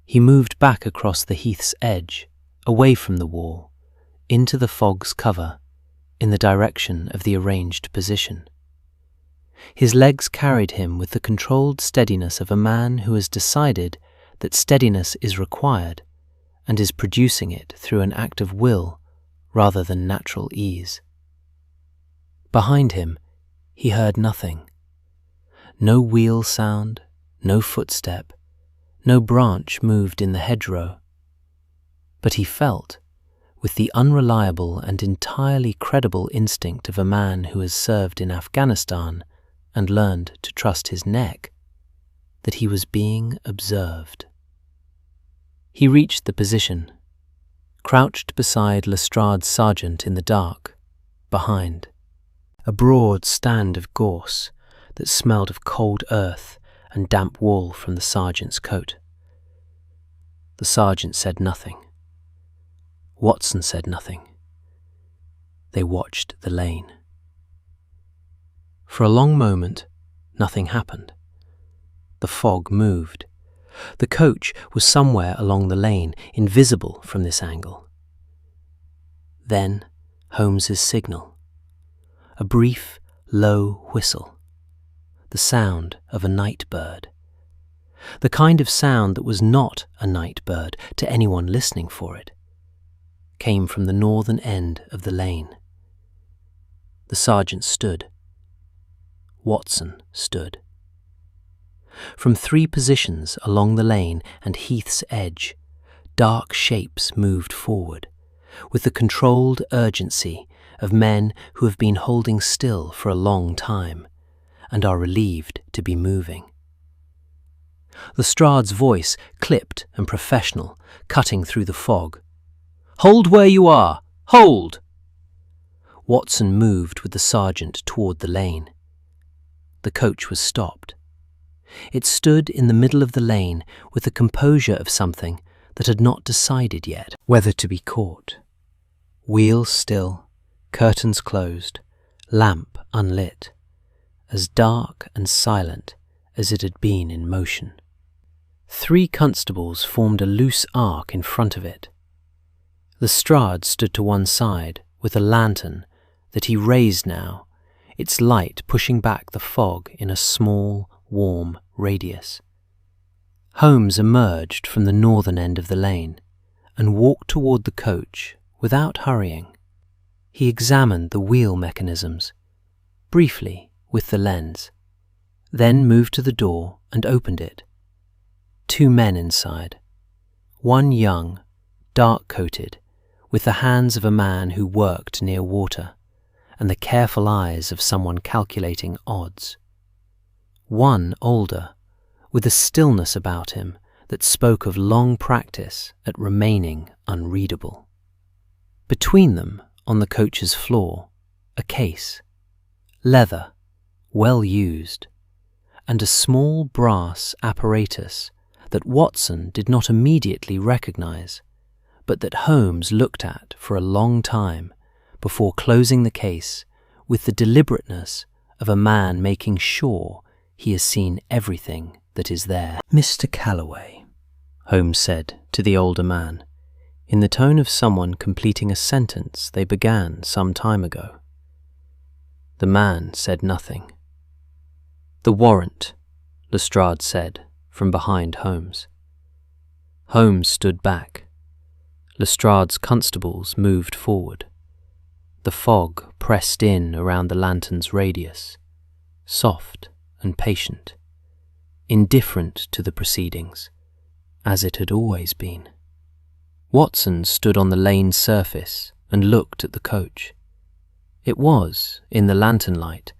He moved back across the heath's edge, away from the wall, into the fog's cover, in the direction of the arranged position. His legs carried him with the controlled steadiness of a man who has decided that steadiness is required and is producing it through an act of will rather than natural ease. Behind him, he heard nothing. No wheel sound, no footstep, no branch moved in the hedgerow. But he felt, with the unreliable and entirely credible instinct of a man who has served in Afghanistan and learned to trust his neck, that he was being observed. He reached the position, crouched beside Lestrade's sergeant in the dark, behind, a broad stand of gorse that smelled of cold earth and damp wool from the sergeant's coat. The sergeant said nothing. Watson said nothing. They watched the lane. For a long moment, nothing happened. The fog moved. The coach was somewhere along the lane, invisible from this angle. Then Holmes's signal. A brief, low whistle. The sound of a night bird. The kind of sound that was not a night bird to anyone listening for it, came from the northern end of the lane. The sergeant stood. Watson stood. From 3 positions along the lane and Heath's edge, dark shapes moved forward, with the controlled urgency of men who have been holding still for a long time and are relieved to be moving. Lestrade's voice, clipped and professional, cutting through the fog. "Hold where you are! Hold!" Watson moved with the sergeant toward the lane. The coach was stopped. It stood in the middle of the lane with the composure of something that had not decided yet whether to be caught. Wheels still, curtains closed, lamp unlit, as dark and silent as it had been in motion. 3 constables formed a loose arc in front of it. Lestrade stood to one side with a lantern that he raised now, its light pushing back the fog in a small, warm radius. Holmes emerged from the northern end of the lane and walked toward the coach without hurrying. He examined the wheel mechanisms, briefly with the lens, then moved to the door and opened it. 2 men inside, one young, dark-coated, with the hands of a man who worked near water and the careful eyes of someone calculating odds. One older, with a stillness about him that spoke of long practice at remaining unreadable. Between them, on the coach's floor, a case, leather, well used, and a small brass apparatus that Watson did not immediately recognize, but that Holmes looked at for a long time before closing the case with the deliberateness of a man making sure he has seen everything that is there. "Mr. Calloway," Holmes said to the older man, in the tone of someone completing a sentence they began some time ago. The man said nothing. "The warrant," Lestrade said from behind Holmes. Holmes stood back. Lestrade's constables moved forward. The fog pressed in around the lantern's radius, soft and patient, indifferent to the proceedings, as it had always been. Watson stood on the lane surface and looked at the coach. It was, in the lantern light,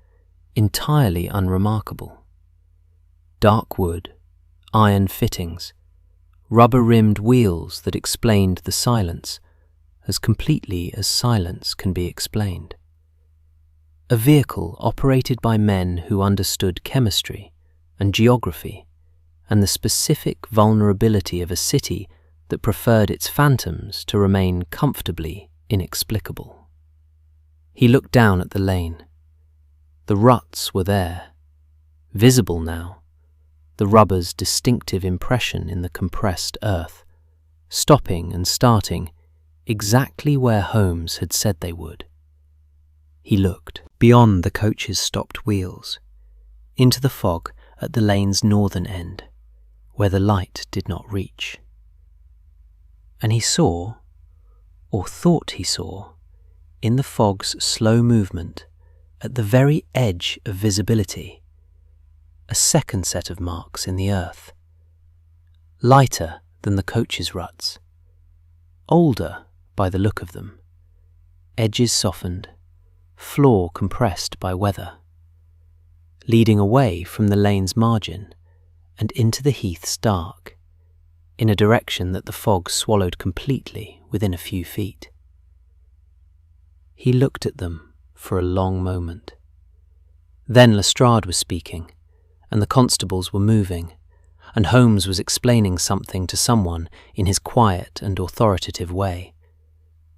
entirely unremarkable. Dark wood, iron fittings, rubber-rimmed wheels that explained the silence as completely as silence can be explained. A vehicle operated by men who understood chemistry and geography and the specific vulnerability of a city that preferred its phantoms to remain comfortably inexplicable. He looked down at the lane. The ruts were there, visible now, the rubber's distinctive impression in the compressed earth, stopping and starting exactly where Holmes had said they would. He looked beyond the coach's stopped wheels, into the fog at the lane's northern end, where the light did not reach. And he saw, or thought he saw, in the fog's slow movement, at the very edge of visibility, a second set of marks in the earth, lighter than the coach's ruts, older by the look of them, edges softened, floor compressed by weather, leading away from the lane's margin and into the heath's dark, in a direction that the fog swallowed completely within a few feet. He looked at them for a long moment. Then Lestrade was speaking, and the constables were moving, and Holmes was explaining something to someone in his quiet and authoritative way,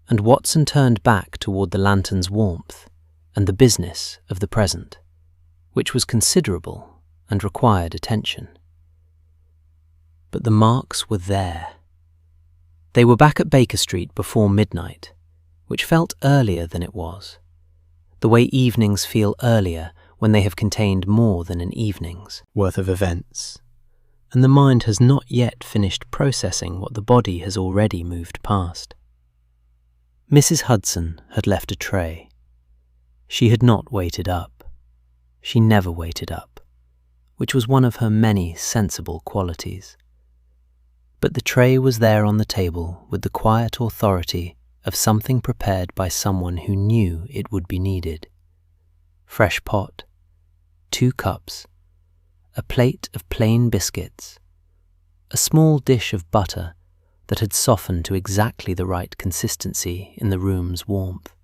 and Watson turned back toward the lantern's warmth and the business of the present, which was considerable and required attention. But the marks were there. They were back at Baker Street before midnight, which felt earlier than it was, the way evenings feel earlier when they have contained more than an evening's worth of events, and the mind has not yet finished processing what the body has already moved past. Mrs. Hudson had left a tray. She had not waited up. She never waited up. which was one of her many sensible qualities. But the tray was there on the table with the quiet authority of something prepared by someone who knew it would be needed. Fresh pot, 2 cups, a plate of plain biscuits, a small dish of butter that had softened to exactly the right consistency in the room's warmth.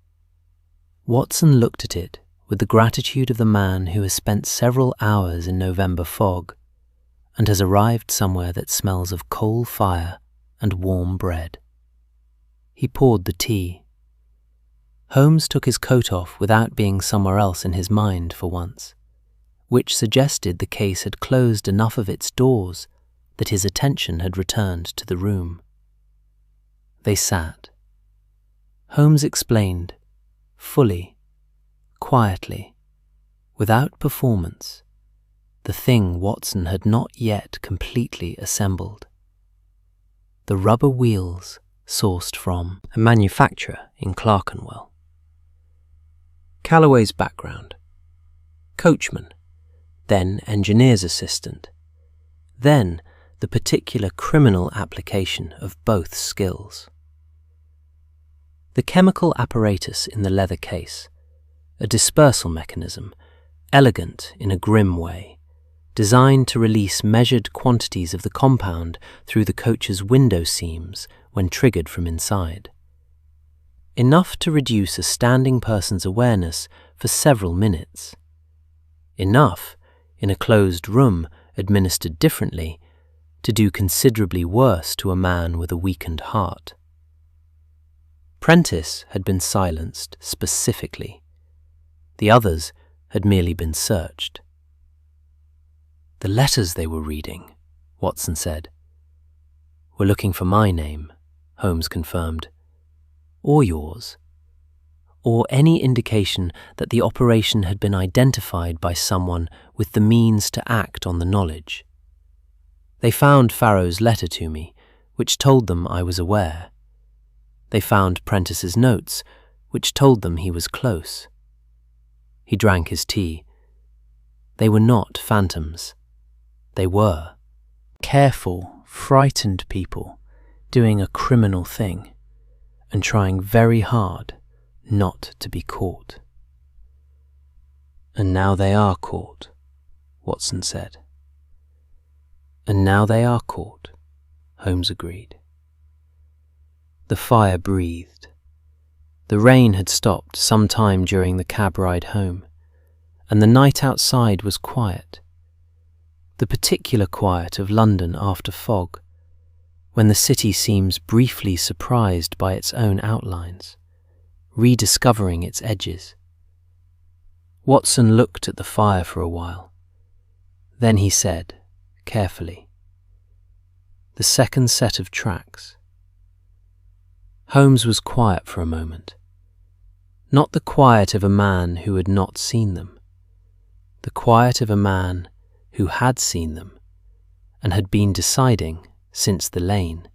Watson looked at it with the gratitude of the man who has spent several hours in November fog and has arrived somewhere that smells of coal fire and warm bread. He poured the tea. Holmes took his coat off without being somewhere else in his mind for once, which suggested the case had closed enough of its doors that his attention had returned to the room. They sat. Holmes explained, fully, quietly, without performance, the thing Watson had not yet completely assembled. The rubber wheels sourced from a manufacturer in Clerkenwell. Calloway's background: coachman, then engineer's assistant, then the particular criminal application of both skills. The chemical apparatus in the leather case, a dispersal mechanism, elegant in a grim way, designed to release measured quantities of the compound through the coach's window seams when triggered from inside. Enough to reduce a standing person's awareness for several minutes. Enough, in a closed room administered differently, to do considerably worse to a man with a weakened heart. Prentice had been silenced specifically. The others had merely been searched. The letters they were reading, Watson said, were looking for my name, Holmes confirmed, or yours, or any indication that the operation had been identified by someone with the means to act on the knowledge. They found Farrow's letter to me, which told them I was aware. They found Prentice's notes, which told them he was close. He drank his tea. They were not phantoms. They were careful, frightened people doing a criminal thing and trying very hard not to be caught. And now they are caught, Watson said. And now they are caught, Holmes agreed. The fire breathed. The rain had stopped some time during the cab ride home, and the night outside was quiet. The particular quiet of London after fog, when the city seems briefly surprised by its own outlines, rediscovering its edges. Watson looked at the fire for a while. Then he said, carefully, "The second set of tracks." Holmes was quiet for a moment. Not the quiet of a man who had not seen them. The quiet of a man who had seen them and had been deciding, since the lane,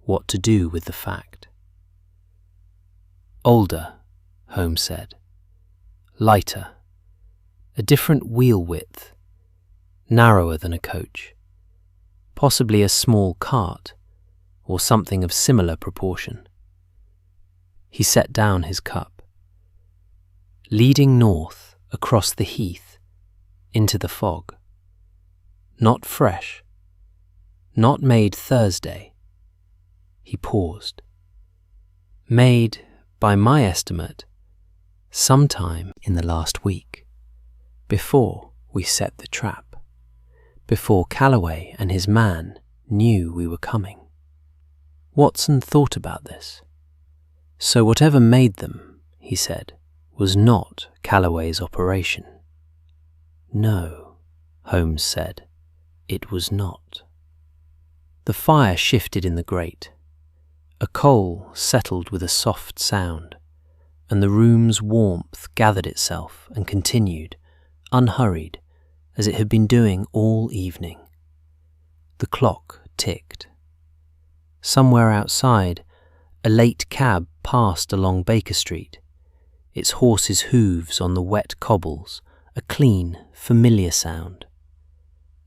what to do with the fact. Older, Holmes said. Lighter. A different wheel width. Narrower than a coach. Possibly a small cart, or something of similar proportion. He set down his cup. Leading north across the heath into the fog. Not fresh. Not made Thursday. He paused. Made, by my estimate, sometime in the last week, before we set the trap, before Calloway and his man knew we were coming. Watson thought about this. So whatever made them, he said, was not Calloway's operation. No, Holmes said, it was not. The fire shifted in the grate. A coal settled with a soft sound, and the room's warmth gathered itself and continued, unhurried, as it had been doing all evening. The clock ticked. Somewhere outside, a late cab passed along Baker Street, its horse's hooves on the wet cobbles, a clean, familiar sound.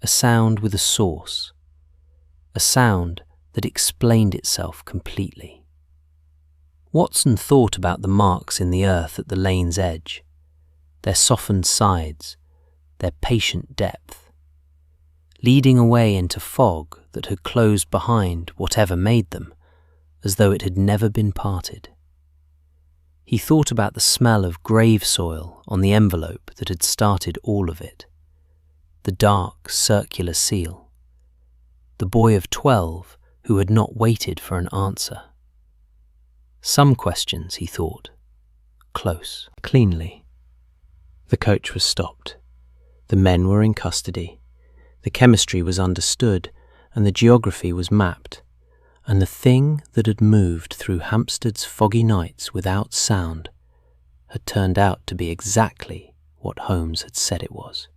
a sound with a source, a sound that explained itself completely. Watson thought about the marks in the earth at the lane's edge, their softened sides, their patient depth, leading away into fog that had closed behind whatever made them, as though it had never been parted. He thought about the smell of grave soil on the envelope that had started all of it, the dark, circular seal, the boy of 12 who had not waited for an answer. Some questions, he thought, close, cleanly. The coach was stopped. The men were in custody. The chemistry was understood, and the geography was mapped. And the thing that had moved through Hampstead's foggy nights without sound had turned out to be exactly what Holmes had said it was.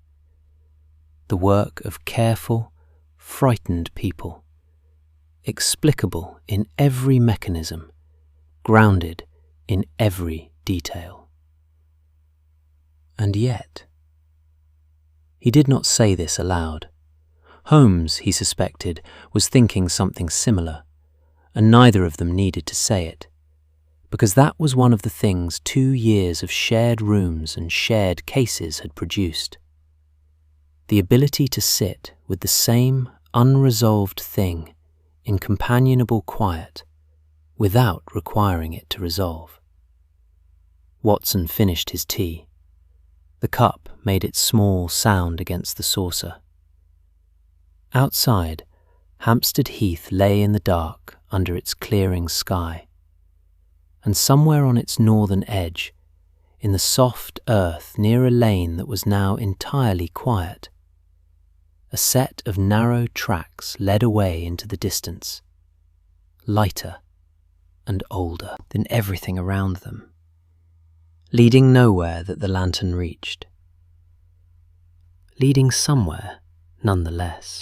The work of careful, frightened people, explicable in every mechanism, grounded in every detail. And yet, he did not say this aloud. Holmes, he suspected, was thinking something similar, and neither of them needed to say it, because that was one of the things 2 years of shared rooms and shared cases had produced. The ability to sit with the same unresolved thing in companionable quiet without requiring it to resolve. Watson finished his tea. The cup made its small sound against the saucer. Outside, Hampstead Heath lay in the dark under its clearing sky, and somewhere on its northern edge, in the soft earth near a lane that was now entirely quiet, a set of narrow tracks led away into the distance, lighter and older than everything around them, leading nowhere that the lantern reached, leading somewhere nonetheless.